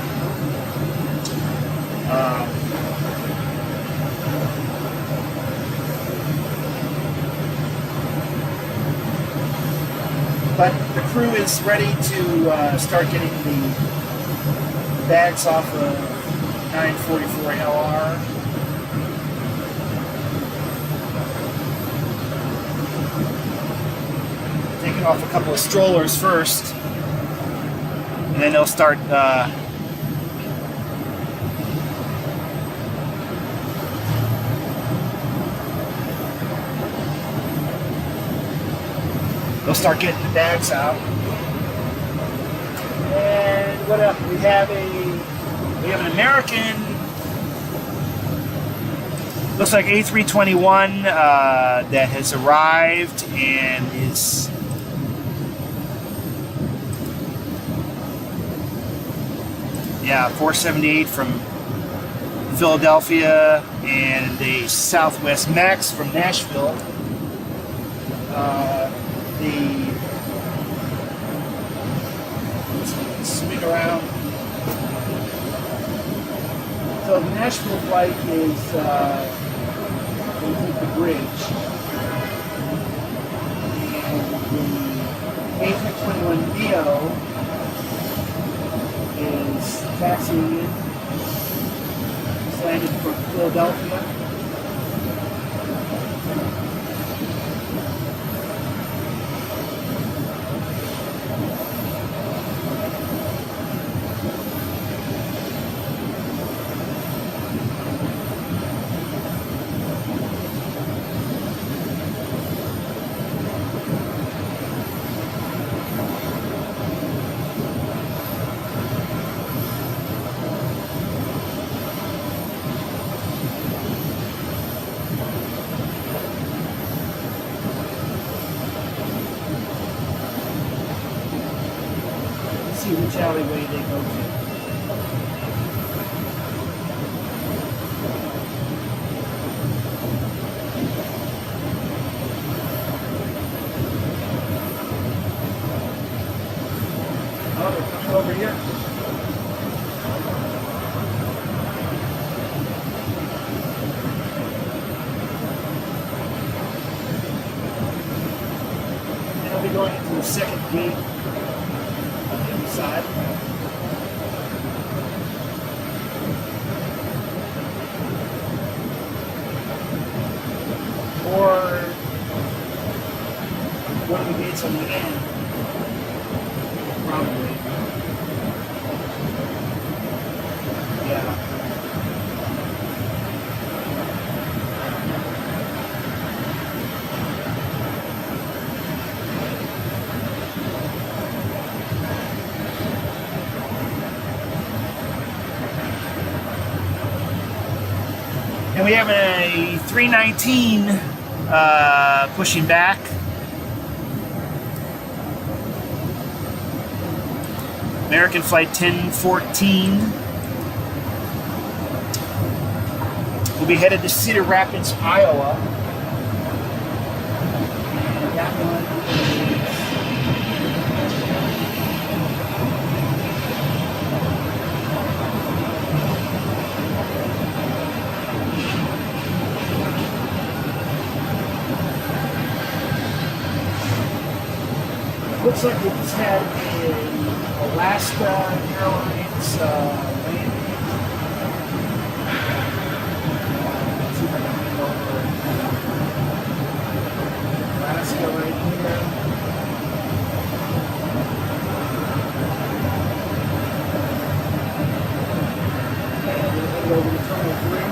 Speaker 2: But the crew is ready to start getting the bags off of 944 LR. Taking off a couple of strollers first, and then they'll start getting the bags out. And what else? We have an American, looks like A321 that has arrived and is yeah, 478 from Philadelphia, and a Southwest Max from Nashville. Swing around. So the Nashville flight is going to take the bridge, and the A321neo Taxi in. Just landed from Philadelphia. See which alleyway they go to. Oh, they're coming over here. And I'll be going into the second gate. Side. Or one of the gates on the end. Probably. Yeah. And we have a 319 pushing back. American Flight 1014. We'll be headed to Cedar Rapids, Iowa. And that one looks like we just had a Alaska Airlines landing. Let's see if I can bring over Alaska right here. And we'll head over to Terminal 3.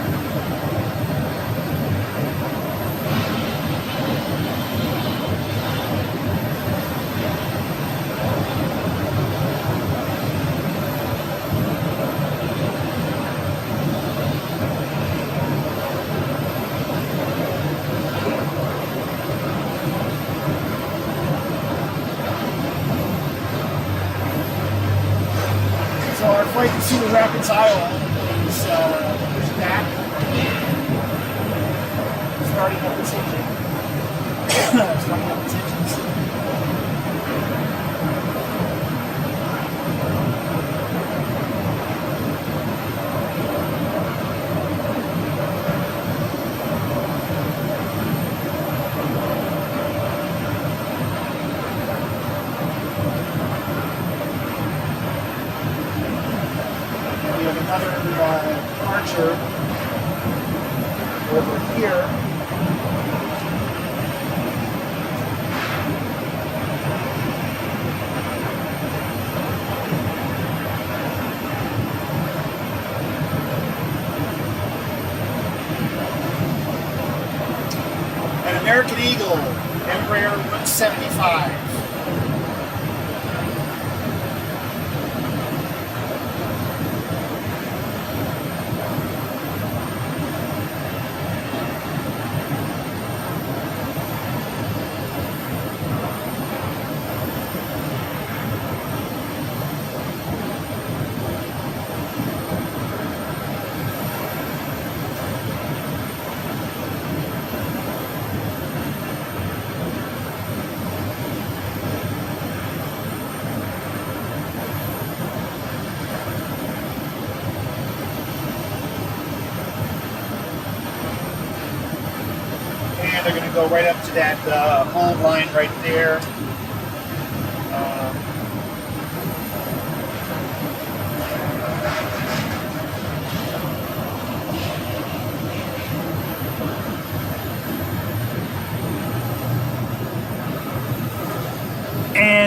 Speaker 2: So our flight to Cedar Rapids, Iowa is pushed back. Starting up its engine. Starting up its engines. We have another departure over here. An American Eagle, Embraer 175. And they're going to go right up to that hold line right there.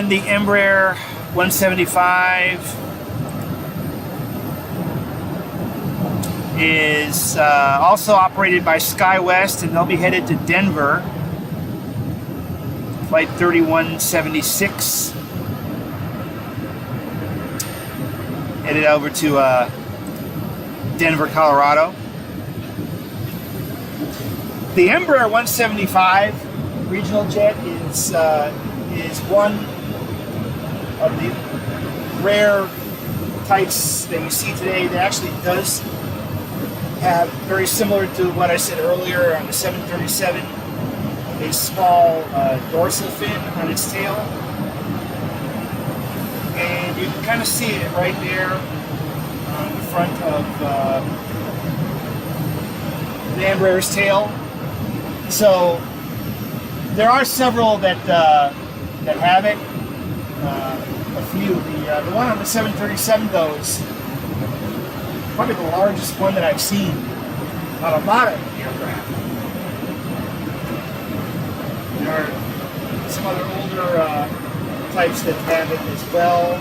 Speaker 2: And the Embraer 175 is also operated by SkyWest, and they'll be headed to Denver. Flight 3176. Headed over to Denver, Colorado. The Embraer 175 regional jet is one of the rare types that you see today that actually does have, very similar to what I said earlier on the 737, a small dorsal fin on its tail. And you can kind of see it right there on the front of the Embraer's tail. So there are several that have it. A few. The one on the 737 though is probably the largest one that I've seen on a lot of aircraft. There are some other older types that have it as well.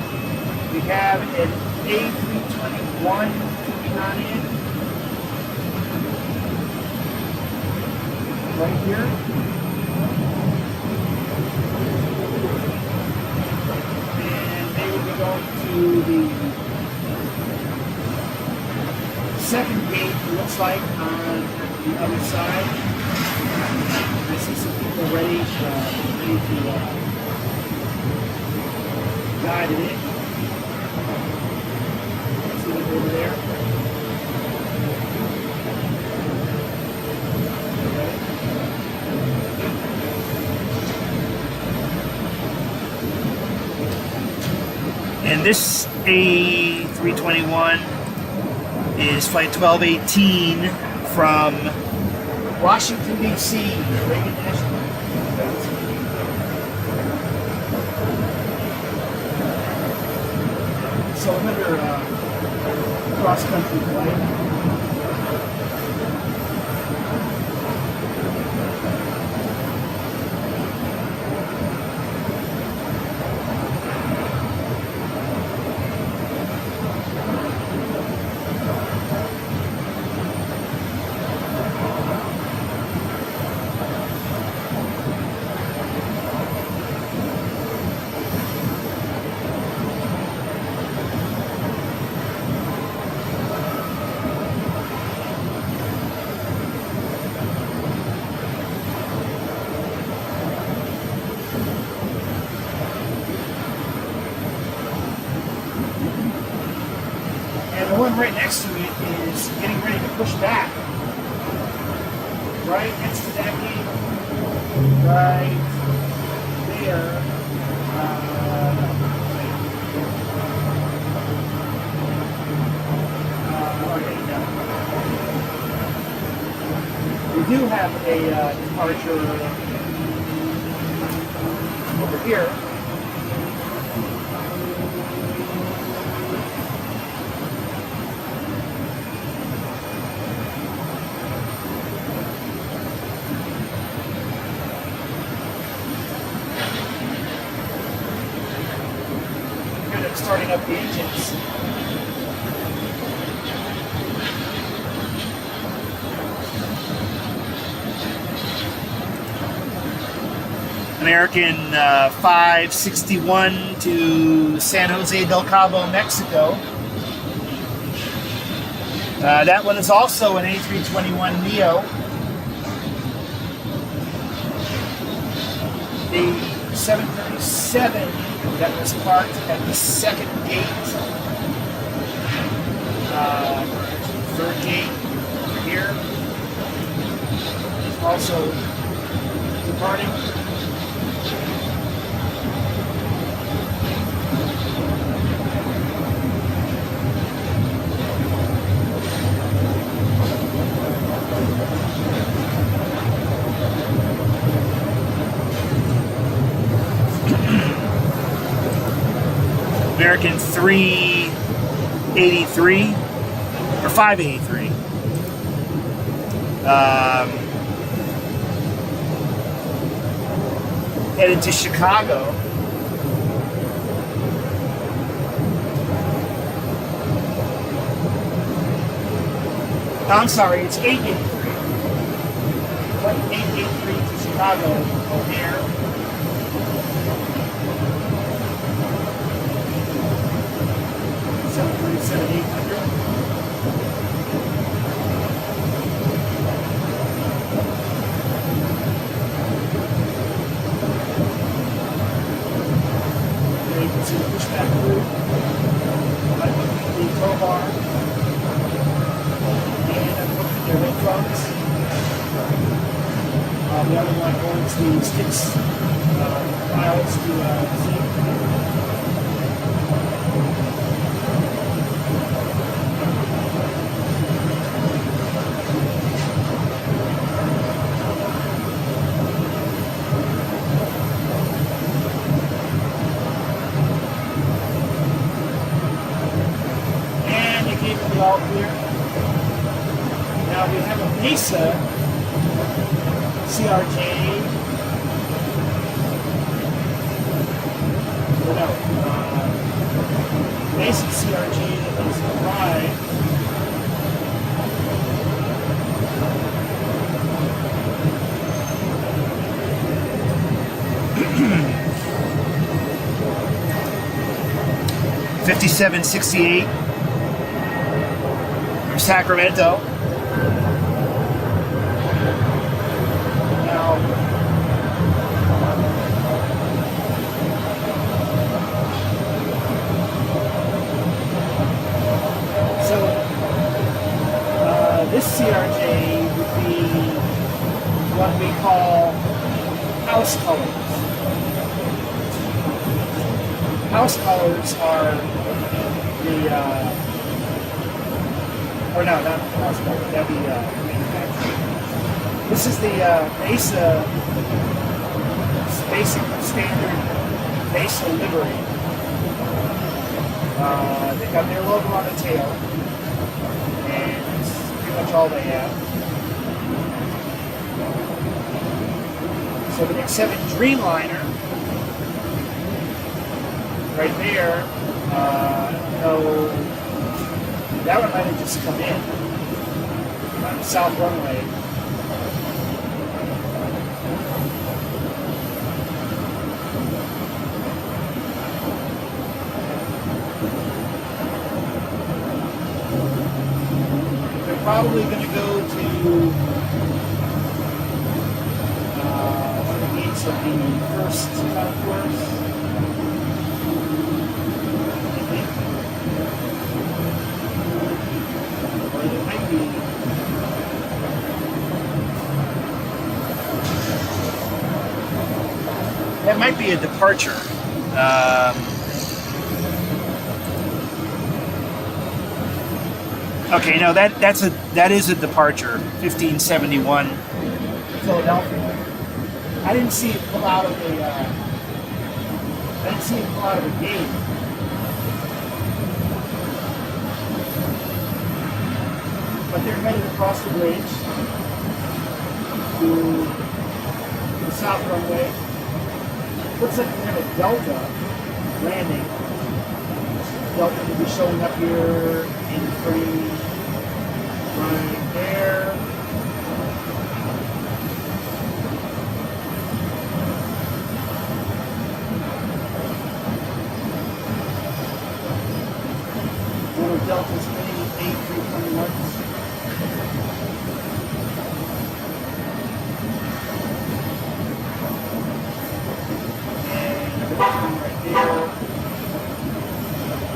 Speaker 2: We have an A321 coming on in right here. And they will be going to the second gate, it looks like, on the other side. I see some people ready to guide it in. See them over there. And this A321 is flight 1218 from Washington, D.C., Reagan National. So another cross-country flight. The one right next to it is getting ready to push back. Right next to that gate, right there. We do have a departure over here. Starting up the engines. American 561 to San Jose del Cabo, Mexico. That one is also an A321neo. The 737 that was parked at the second gate, third gate here, is also departing. American 383 or 583. Headed to Chicago. I'm sorry, it's 883. Flight 883 to Chicago, O'Hare. Seven 800. There you can see the pushback route. I'm looking at the crowbar. And I'm looking at their red drums. The other one holds the sticks files to see. And they gave me the all clear. Now we have a Mesa CRJ. No, Mesa CRJ is arrived. $57.68 from Sacramento. Now, so this CRJ would be what we call house colors. House colors are the, or no, not house colors, that'd be manufactured. This is the Mesa basic standard Mesa livery. They've got their logo on the tail, and that's pretty much all they have. So the X7 Dreamliner, right there, no, that one might have just come in on the south runway. They're probably going to go to one of the gates of the first concourse. That might be a departure. Okay, no, that is a departure. 1571 Philadelphia. I didn't see it pull out of the gate. But they're headed across the bridge to the south runway. Looks like we have a Delta landing. Delta will be showing up here in frame right there. One of Delta's many A321s. Right there,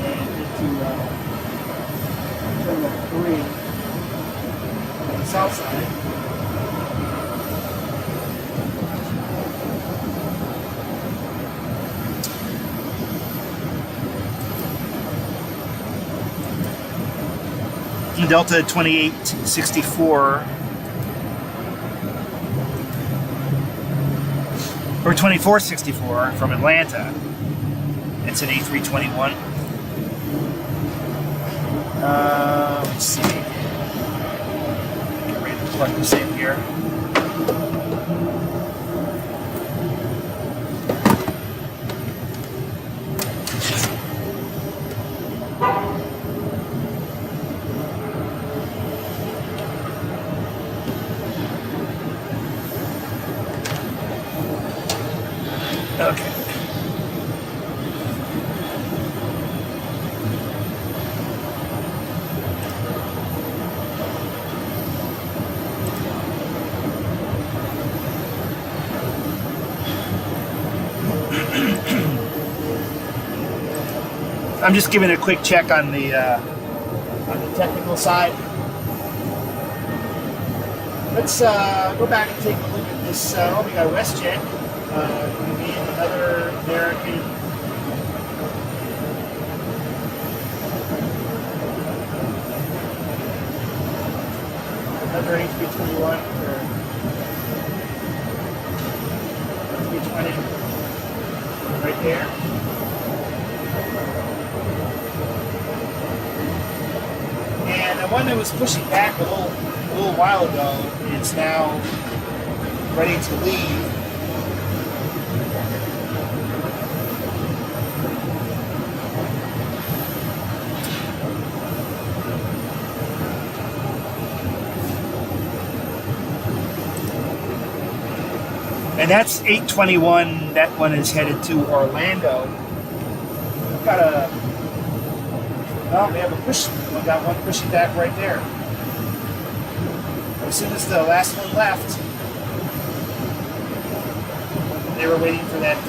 Speaker 2: and into Terminal 3 on the south side. Delta 2864 or 2464 from Atlanta. It's an A321. Let's see. Get ready to plug this in here. Okay. I'm just giving a quick check on the technical side. Let's go back and take a look at this. Oh, we got WestJet. Going to be another American. Another HB21 or HB20 right there. And the one that was pushing back a little while ago is now ready to leave. And that's 821. That one is headed to Orlando. We've got a. Oh, we have a push. We got one pushing back right there. As soon as the last one left, they were waiting for that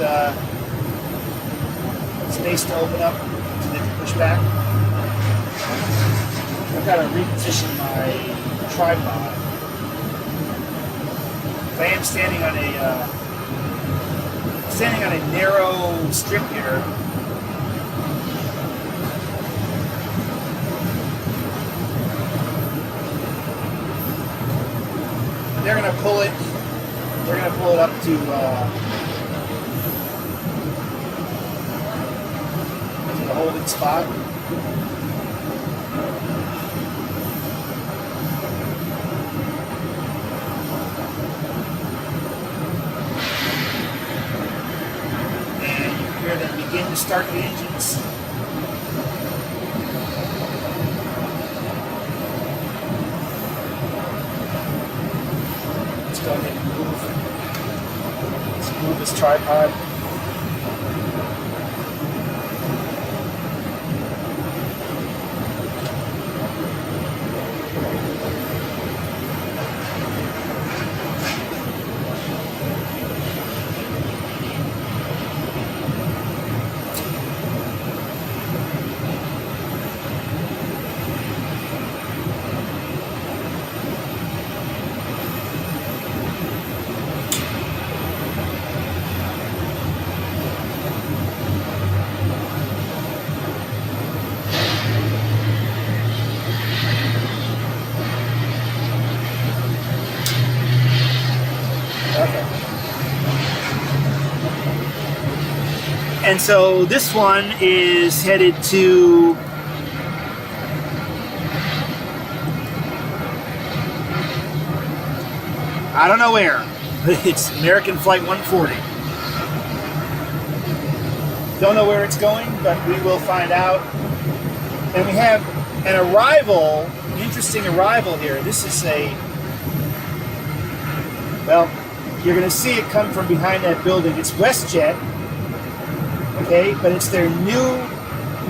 Speaker 2: space to open up so they could push back. I've got to reposition my tripod. I am standing on a narrow strip here. They're gonna pull it. They're gonna pull it up to the holding spot. Then begin to start the engines. Let's go ahead and move. Let's move this tripod. And so this one is headed to I don't know where, but it's American Flight 140. Don't know where it's going, but we will find out. And we have an arrival, an interesting arrival here. This is well, you're going to see it come from behind that building. It's WestJet. Okay, but it's their new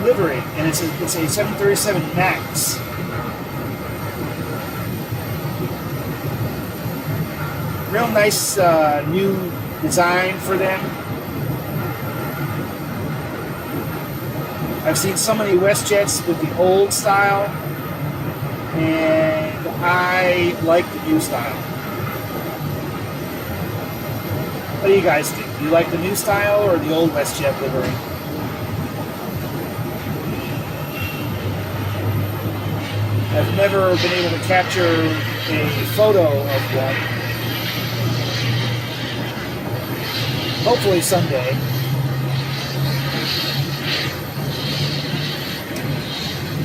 Speaker 2: livery, and it's a 737 MAX. Real nice new design for them. I've seen so many WestJets with the old style, and I like the new style. What do you guys think? Do you like the new style or the old WestJet livery? I've never been able to capture a photo of one. Hopefully someday.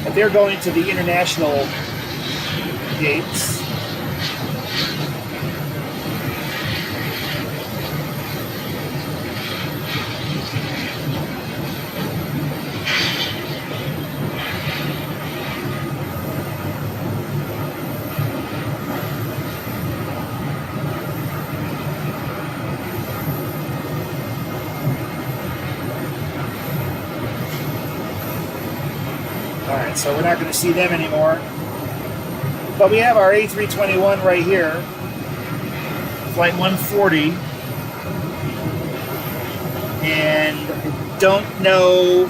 Speaker 2: But they're going to the international gates. so we're not going to see them anymore. But we have our A321 right here, flight 140, and don't know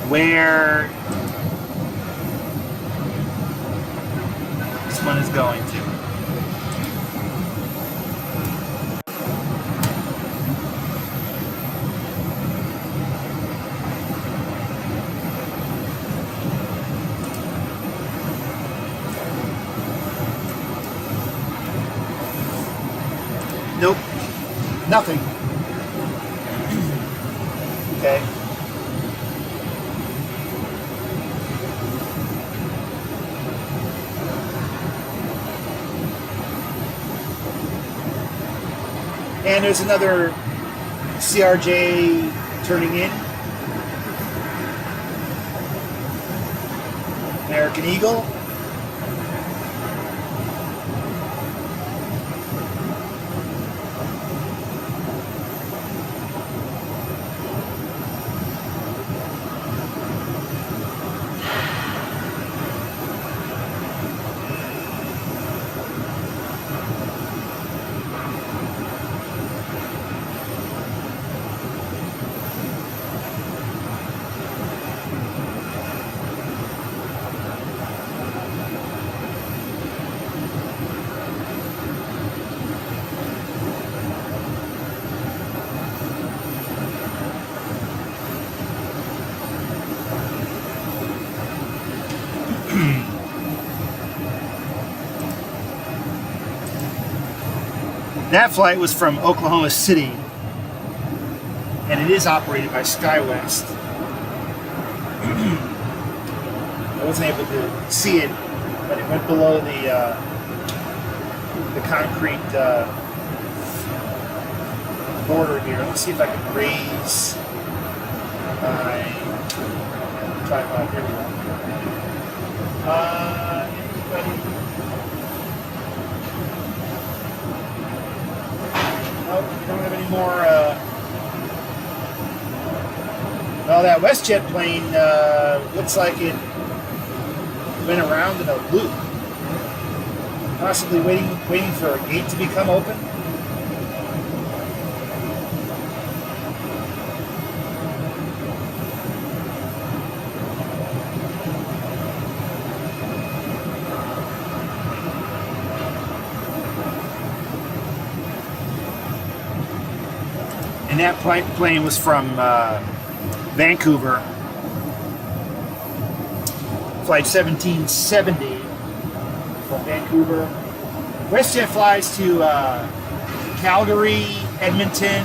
Speaker 2: where this one is going to. Nope, nothing. Okay. And there's another CRJ turning in. American Eagle. That flight was from Oklahoma City, and it is operated by SkyWest. I wasn't able to see it, but it went below the concrete border here. Let me see if I can raise my tripod. Here we go. Anybody? Nope, we don't have any more. Well, that WestJet plane looks like it went around in a loop, possibly waiting for a gate to become open. And that plane was from Vancouver, flight 1770 from Vancouver. WestJet flies to Calgary, Edmonton,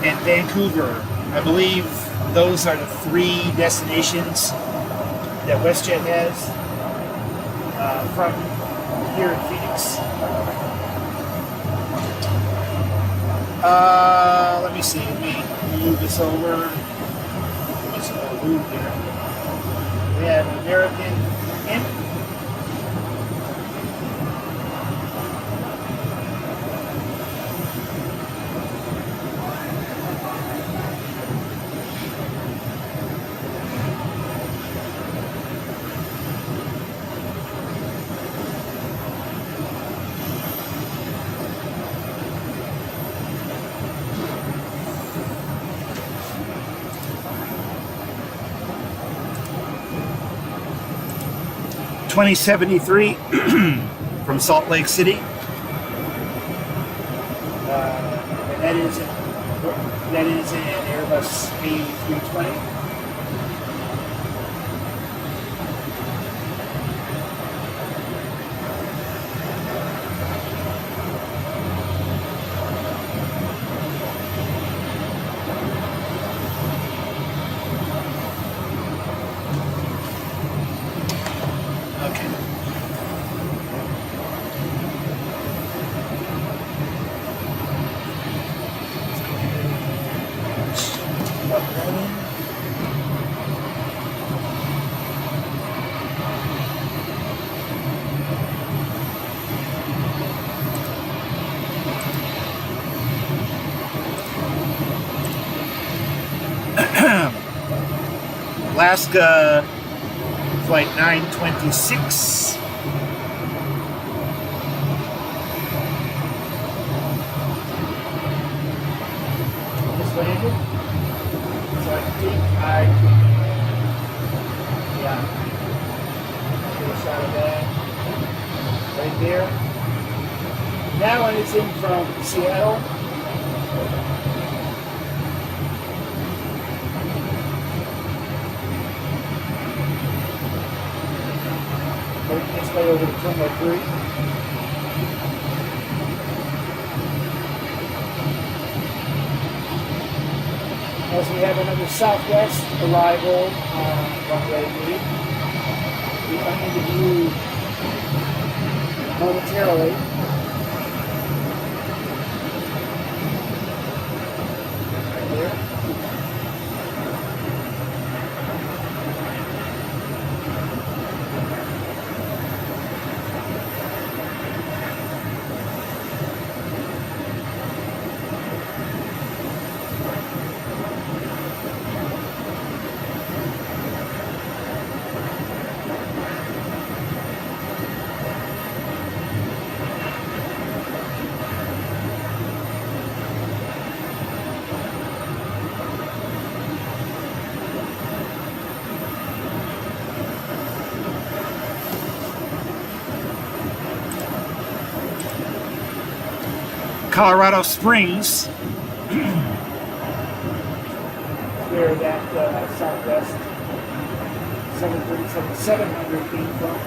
Speaker 2: and Vancouver. I believe those are the three destinations that WestJet has from here in Phoenix. Let me see. Let me move this over. There's a move here. We have American in. $2073 from Salt Lake City. And that is an Airbus A320. Alaska Flight 926. Just landed. So I think yeah. Get a shot of that. Right there. That one is in from Seattle. Making its way over to Terminal 3. As we have another Southwest arrival on runway 8. We come into view momentarily. Right there. Colorado Springs, where that Southwest 737-700 came from.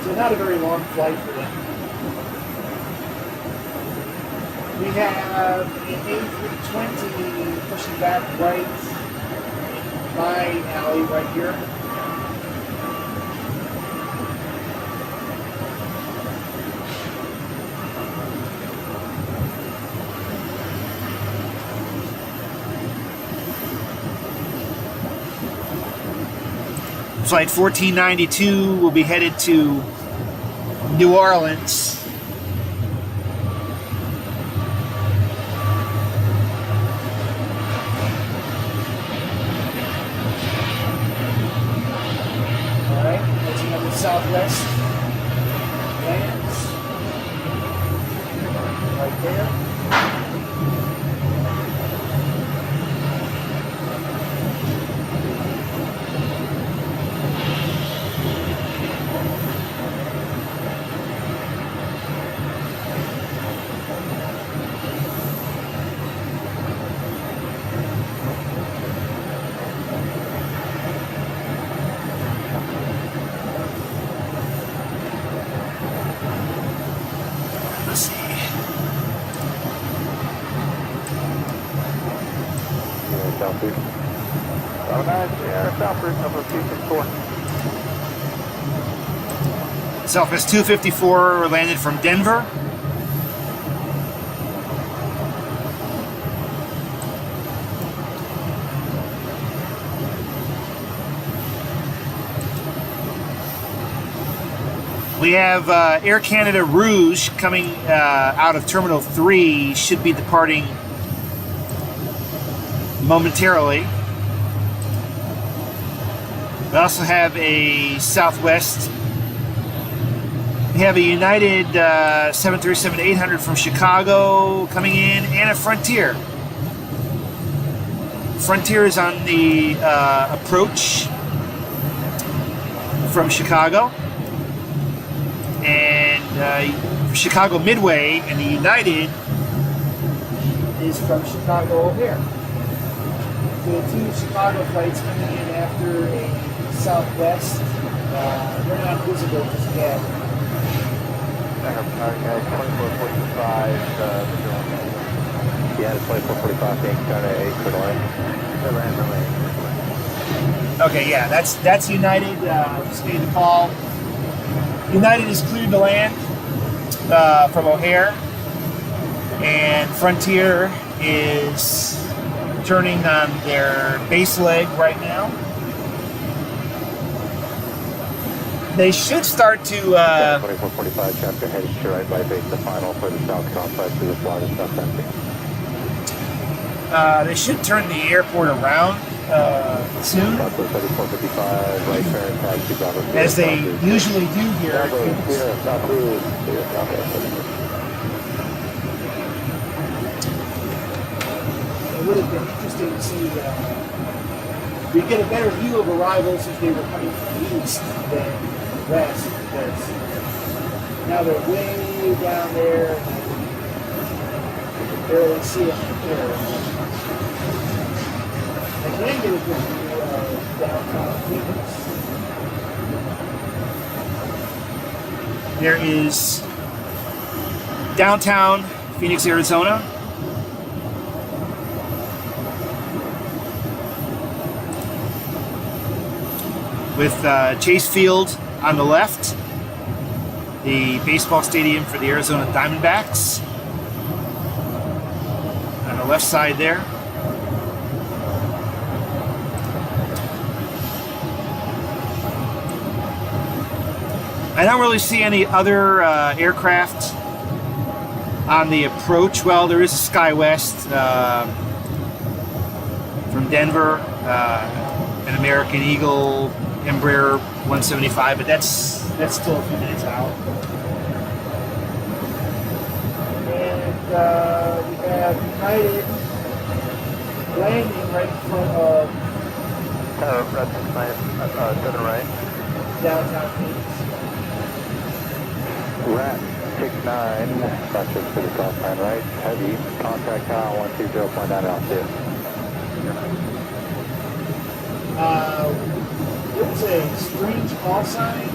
Speaker 2: So not a very long flight for them. We have an A320 pushing back right my alley right here. Flight 1492 will be headed to New Orleans. All right, that's another Southwest lands right there. Let's see.
Speaker 3: South route. South route number 264.
Speaker 2: Southwest 254 landed from Denver. We have Air Canada Rouge coming out of Terminal 3, should be departing momentarily. We also have a Southwest. We have a United 737-800 from Chicago coming in, and a Frontier. Frontier is on the approach from Chicago. And Chicago Midway, and the United is from Chicago O'Hare. So the two Chicago flights coming in after a Southwest, they're not visible just yet.
Speaker 3: Guys, 2445, yeah, 2445, thanks, China 8, clear to land.
Speaker 2: Okay, yeah, that's United. Just made the call. United is cleared to land from O'Hare, and Frontier is turning on their base leg right now. They should start to
Speaker 3: 2445, chapter headed to right by base, the final for the south cross side to the flight is south empty.
Speaker 2: They should turn the airport around soon,
Speaker 3: Southwest 3455, right turn, taxi Bravo.
Speaker 2: as they usually do here.
Speaker 3: Bravo, clear, southeast, clear, southwest.
Speaker 2: It would have been interesting to see. We get a better view of arrivals if they were coming from the east than west, because now they're way down there. You can barely see them from here. I can get a good view of downtown Phoenix. There is downtown Phoenix, Arizona. With Chase Field on the left, the baseball stadium for the Arizona Diamondbacks on the left side there. I don't really see any other aircraft on the approach. Well, there is a SkyWest from Denver, an American Eagle Embraer 175, but that's still a few minutes out. And we have United landing right in front of
Speaker 1: to the right.
Speaker 2: downtown Phoenix.
Speaker 3: Rat 69, Southwest to the south line, right, heavy, contact tower 120.9 altitude.
Speaker 2: It was a strange call sign.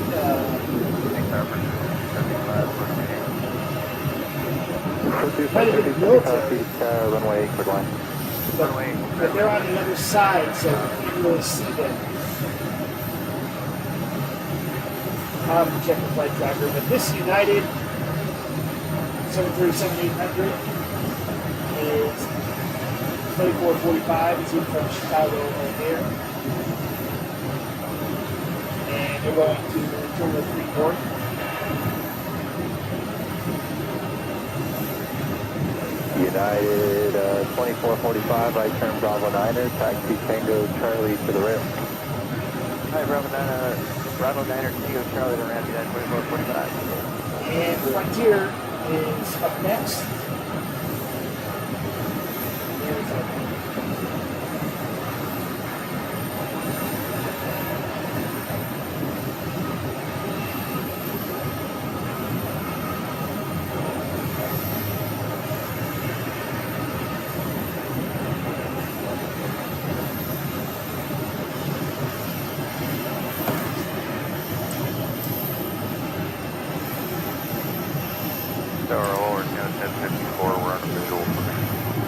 Speaker 3: Runway, quick line.
Speaker 2: But they're on the other side, so you can't really see them. I'll have to check the flight tracker. But this United 737-800 is 2445. It's in from Chicago O'Hare. And they're going to Terminal 3 North.
Speaker 3: United 2445, right turn Bravo 9er, taxi Tango Charlie to the rim.
Speaker 1: Hi, Bravo 9er, Tango Charlie to ramp, United 2445.
Speaker 2: And Frontier is up next.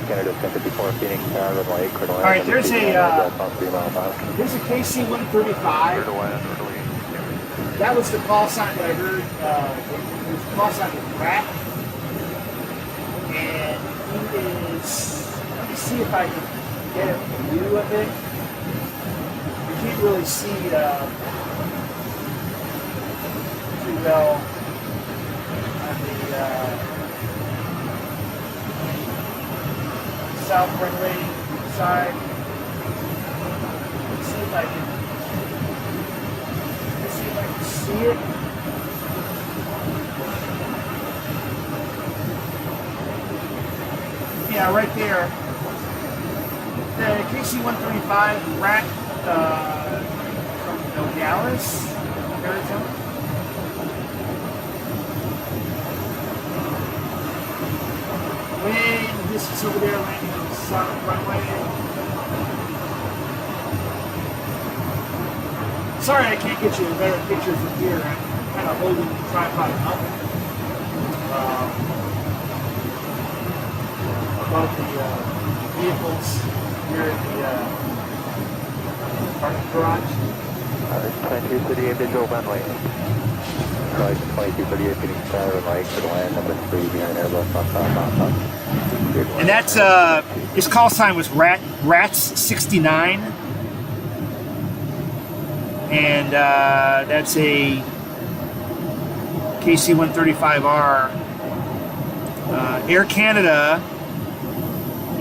Speaker 3: Canada 1054, Phoenix Tower, runway 8,
Speaker 2: All right, there's a KC-135. That was the call sign that I heard. It was the call sign with Rat. And he is, let me see if I can get a view of it. You can't really see too well on the south runway side. Let's see if I can see it. Yeah, right there. The KC-135 Rat from Nogales, Arizona. When this is over there landing on the south runway. Sorry I can't get you a better picture from here. I'm kind of holding the tripod up above the vehicles here in the parking garage.
Speaker 3: 2238 visual runway. Right, 2238 Phoenix Tower, runway for the land, number 3 behind Airbus,
Speaker 2: and that's, his call sign was Rats 69. And that's a KC-135R. Air Canada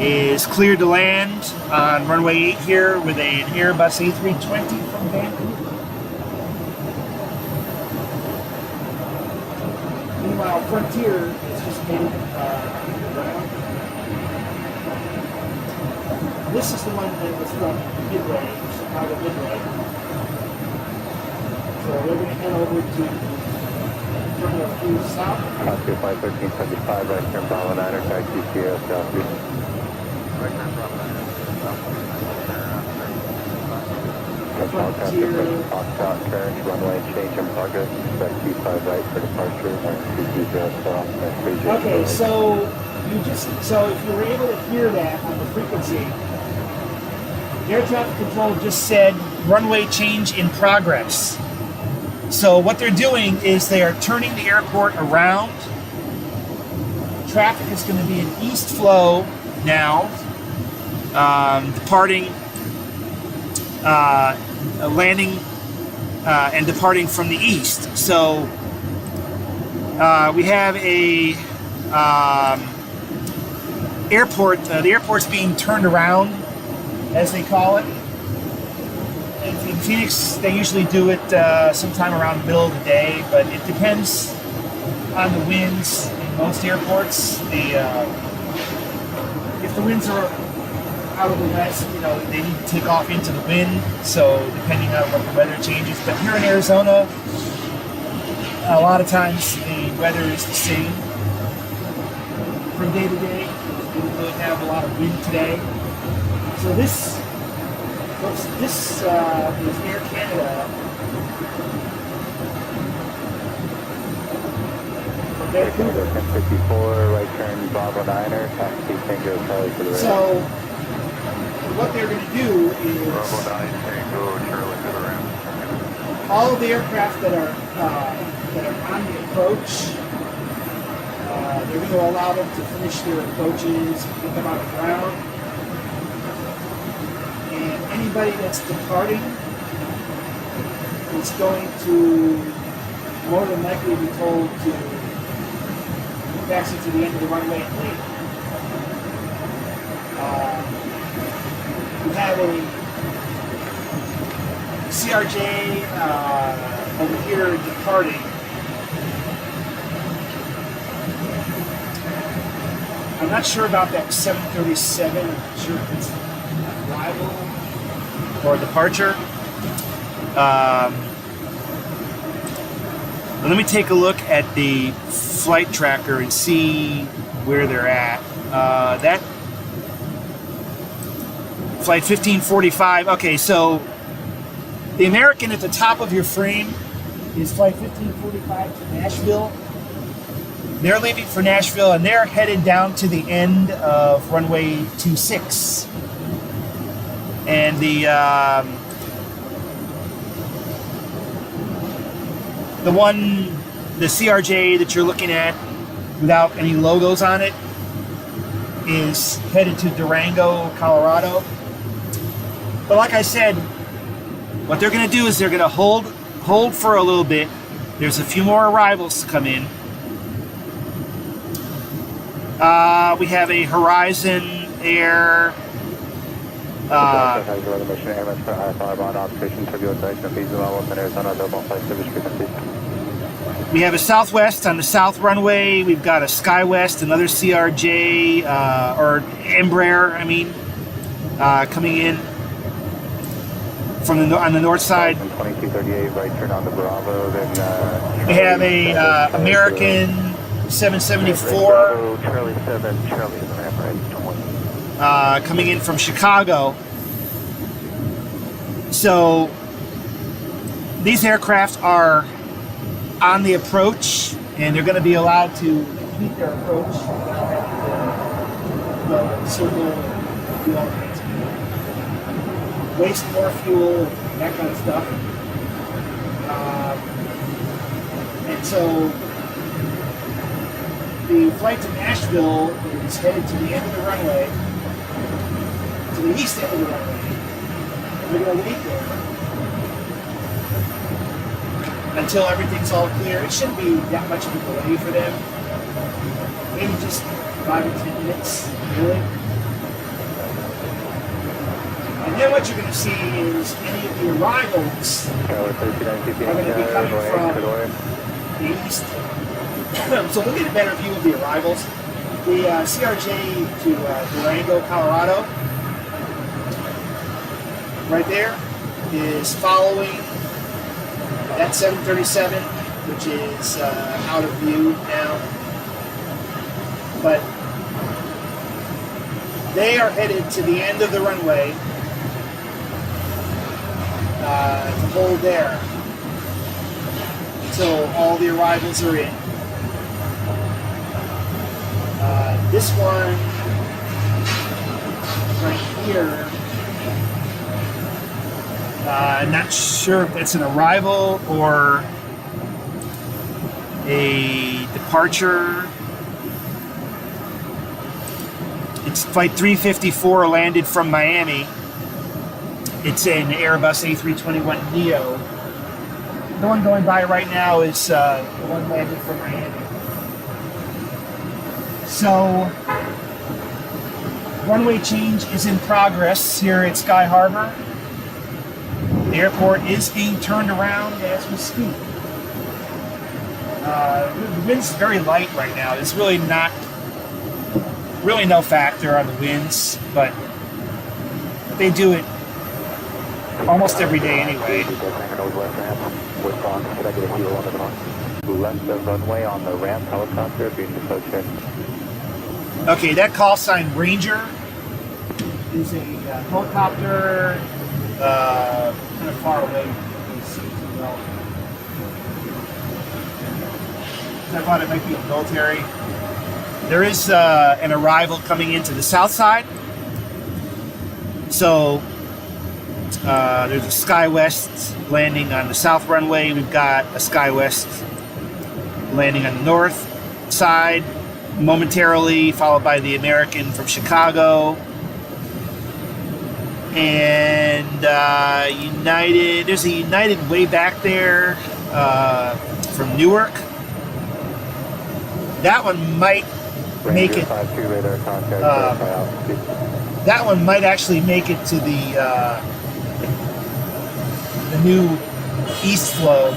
Speaker 2: is cleared to land on runway 8 here with an Airbus A320 from Vancouver. Meanwhile, Frontier is just made ground. This is the one that was from Midway, Chicago Midway. So we're going to head over to Terminal 2 South.
Speaker 3: Oscar Flight 1375, right turn Bravo 9er, taxi Sierra Southeast.
Speaker 4: Right turn Bravo 9er,
Speaker 3: Frontier. Foxtrot, turn, runway change in progress, expect Q5 right for departure, and 220 south,
Speaker 2: Okay, so if you were able to hear that on the frequency, air traffic control just said runway change in progress. So what they're doing is they are turning the airport around. Traffic is going to be in east flow now, departing, landing, and departing from the east. So we have a airport. The airport's being turned around, as they call it. In Phoenix, they usually do it sometime around the middle of the day, but it depends on the winds in most airports. If the winds are out of the west, they need to take off into the wind, so depending on what the weather changes. But here in Arizona, a lot of times the weather is the same from day to day. We really have a lot of wind today. So this is Air Canada from Vancouver.
Speaker 3: 1054, right turn Bravo 9er, taxi Tango Charlie for the right.
Speaker 2: So what they're going to do is
Speaker 4: Bravo 9, Tango, Charlie to the ramp.
Speaker 2: all of the aircraft that are on the approach, they're going to allow them to finish their approaches, get them on the ground. And anybody that's departing is going to more than likely be told to taxi to the end of the runway and leave. We have a CRJ over here departing. I'm not sure about that 737. I'm not sure if it's arrival or departure. Let me take a look at the flight tracker and see where they're at. That flight 1545. Okay, so the American at the top of your frame is flight 1545 to Nashville. They're leaving for Nashville and they're headed down to the end of runway 26. And the CRJ that you're looking at without any logos on it is headed to Durango, Colorado. But like I said, what they're going to do is they're going to hold for a little bit. There's a few more arrivals to come in. We have a Horizon Air. We have a Southwest on the south runway. We've got a SkyWest, another CRJ, or Embraer, coming in from on the north side.
Speaker 3: 2238, right turn on the Bravo. Then
Speaker 2: we have a American 774
Speaker 3: Bravo, Charlie 7, Charlie ramp right 20.
Speaker 2: Coming in from Chicago. So these aircraft are on the approach, and they're going to be allowed to complete their approach. Circle, do all kinds of waste more fuel, that kind of stuff. And so the flight to Nashville is headed to the end of the runway, to the east end of the runway. We're going to wait there until everything's all clear. It shouldn't be that much of a delay for them. Maybe just 5 or 10 minutes, really. then what you're going to see is any of the arrivals
Speaker 3: Tower 39
Speaker 2: are going to be coming from the east. So we'll get a better view of the arrivals. The CRJ to Durango, Colorado, right there, is following that 737, which is out of view now. But they are headed to the end of the runway to hold there until all the arrivals are in. This one right here, I'm not sure if it's an arrival or a departure. It's Flight 354 landed from Miami. It's an Airbus A321neo. The one going by right now is the one landed from Miami. So, runway change is in progress here at Sky Harbor. The airport is being turned around as we speak. The wind's very light right now. There's really no factor on the winds, but they do it almost every day anyway.
Speaker 3: Left the runway on the ramp helicopter being the code check.
Speaker 2: Okay, that call sign Ranger is a helicopter kind of far away. You can see it well. I thought it might be a military. There is an arrival coming into the south side. So there's a SkyWest landing on the south runway. We've got a SkyWest landing on the north side momentarily, followed by the American from Chicago. And United, there's a United way back there from Newark. That one might make it. That one might actually make it to the new east flow.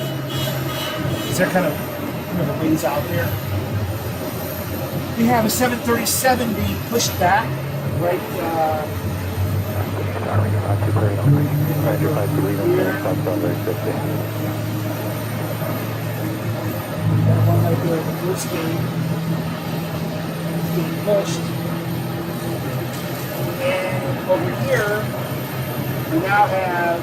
Speaker 2: Is there kind of a ways out there? We have a 737 being pushed back, right? One right there, the first game is being pushed. And over here, we now have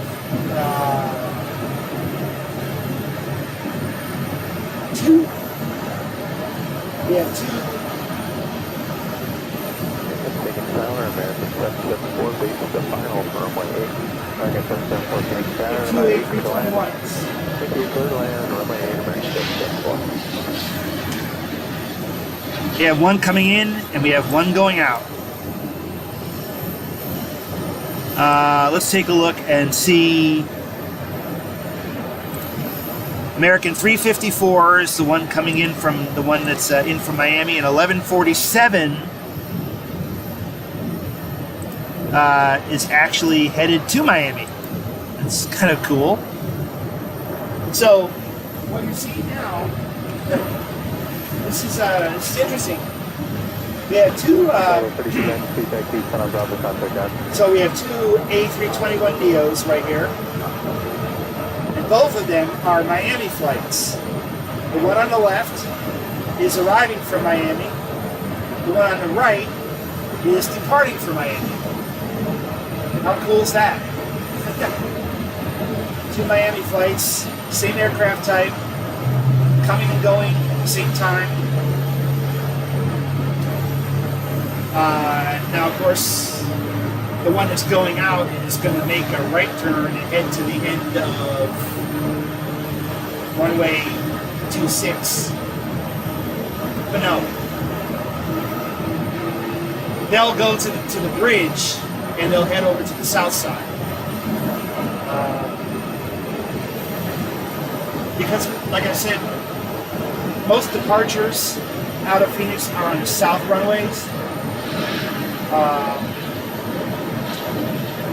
Speaker 2: two. We have two. Two A321s. We have one coming in and we have one going out. Let's take a look and see. American 354 is the one coming in from the one that's in from Miami, and 1147 is actually headed to Miami. It's kind of cool. So what you're seeing now, this is interesting. We have two. So we have two A321neos right here, and both of them are Miami flights. The one on the left is arriving from Miami. The one on the right is departing from Miami. How cool is that? Two Miami flights, same aircraft type, coming and going at the same time. Now, of course, the one that's going out is going to make a right turn and head to the end of runway 26. But no, they'll go to the bridge and they'll head over to the south side. Because, like I said, most departures out of Phoenix are on the south runways.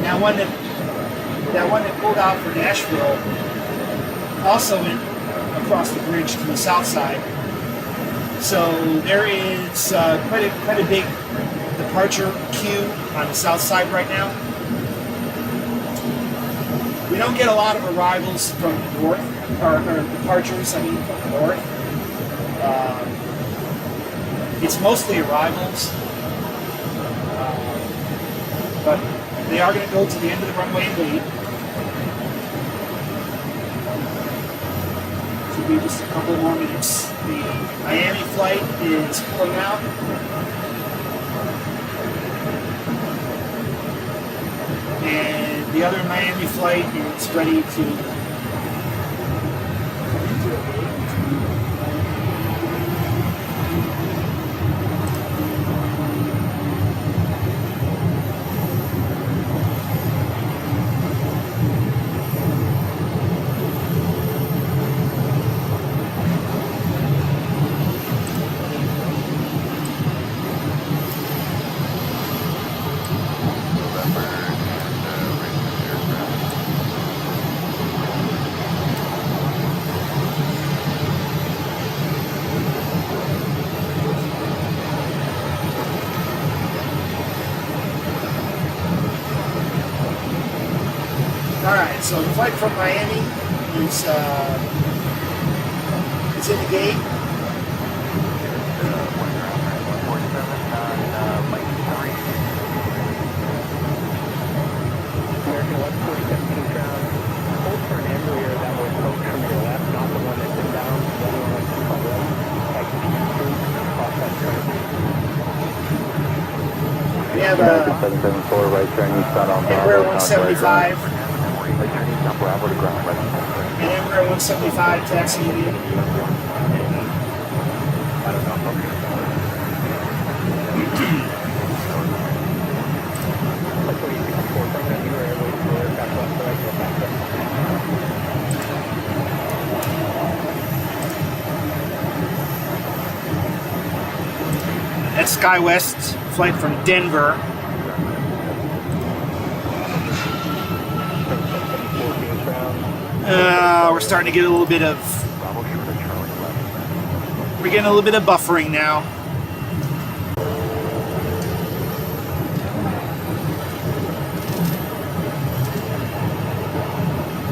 Speaker 2: that one that pulled out for Nashville also went across the bridge to the south side. So there is quite a big departure queue on the south side right now. We don't get a lot of arrivals from the north, or departures, I mean, from the north. It's mostly arrivals, but they are going to go to the end of the runway and wait. Should be just a couple more minutes. The Miami flight is pulling out. And the other Miami flight is ready to come into the gate. Alright, so the flight from Miami is in the gate.
Speaker 3: American 147 ground. Hold for an ambulance that will approach from your left, not the one that's been down. The other one that's from the left. Cross that turn.
Speaker 2: We have
Speaker 3: American 774, right turn eastbound on
Speaker 2: Embraer
Speaker 3: Bravo.
Speaker 2: 175
Speaker 3: Right turn eastbound Bravo to ground, right.
Speaker 2: and Embraer 175 taxiing in.
Speaker 3: I don't know.
Speaker 2: That's SkyWest flight from Denver. We're starting to get a little bit of. We're getting a little bit of buffering now.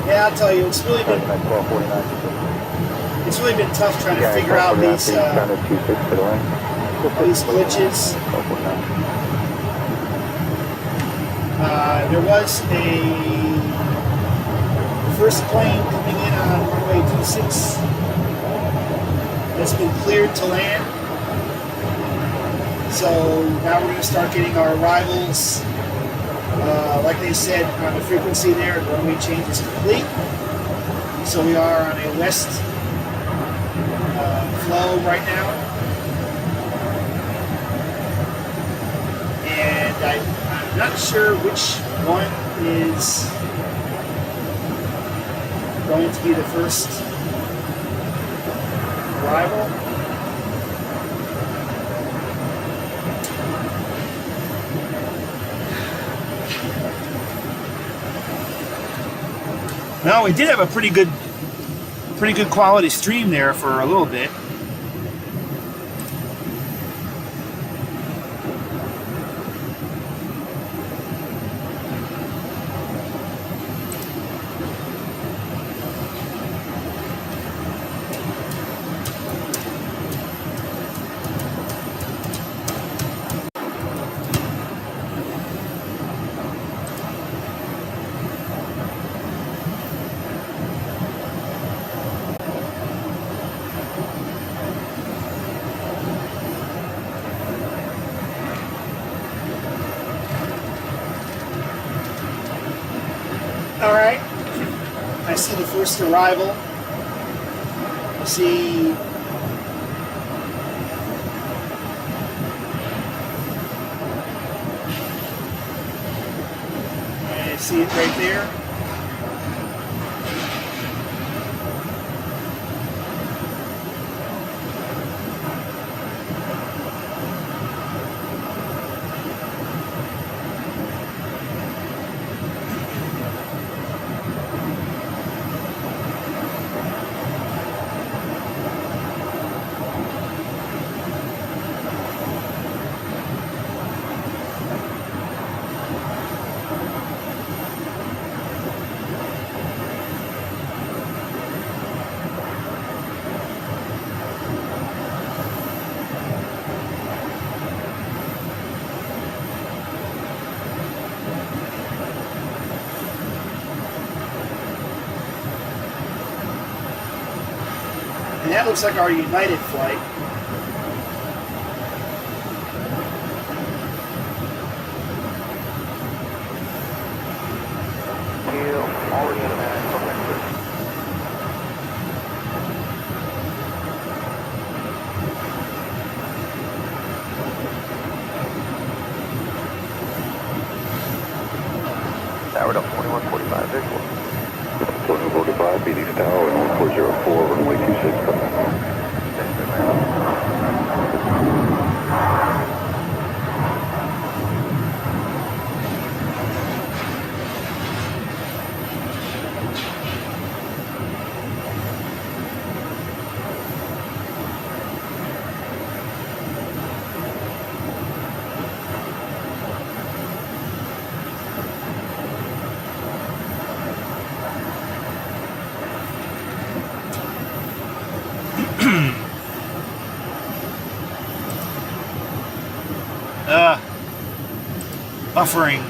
Speaker 2: Yeah, I'll tell you, it's really been tough trying to figure out these glitches. There was a first plane coming in on runway 26 that's been cleared to land. So now we're going to start getting our arrivals. Like they said, on the frequency there, the runway change is complete. So we are on a west flow right now. And I'm not sure which one is going to be the first arrival. No, we did have a pretty good quality stream there for a little bit. Alright, I see the first arrival. I see it right there. And that looks like our United flight.
Speaker 1: Already in a minute from Windsor. Tower up 2145 visual.
Speaker 6: 2145, Phoenix Tower, and 1404, runway 26.
Speaker 2: Buffering.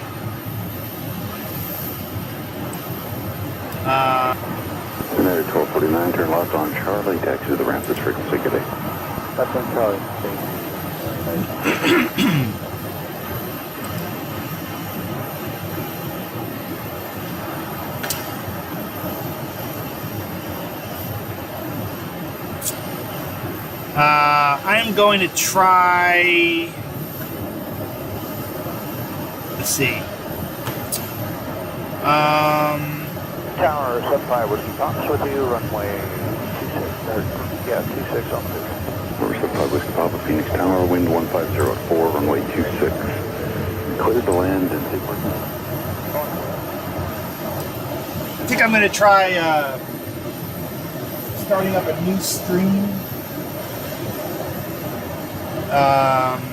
Speaker 6: United 1249, turn left on Charlie, taxi to the ramp, this frequency, good day.
Speaker 1: That's on Charlie.
Speaker 2: I am going to try. Let's see.
Speaker 1: Tower 75 was Papa with you, runway 26 on the move.
Speaker 6: Number 75 Whiskey Papa, Phoenix Tower, wind 150 at 4, runway 26. Cleared to land and take
Speaker 2: I think I'm going to try starting up a new stream.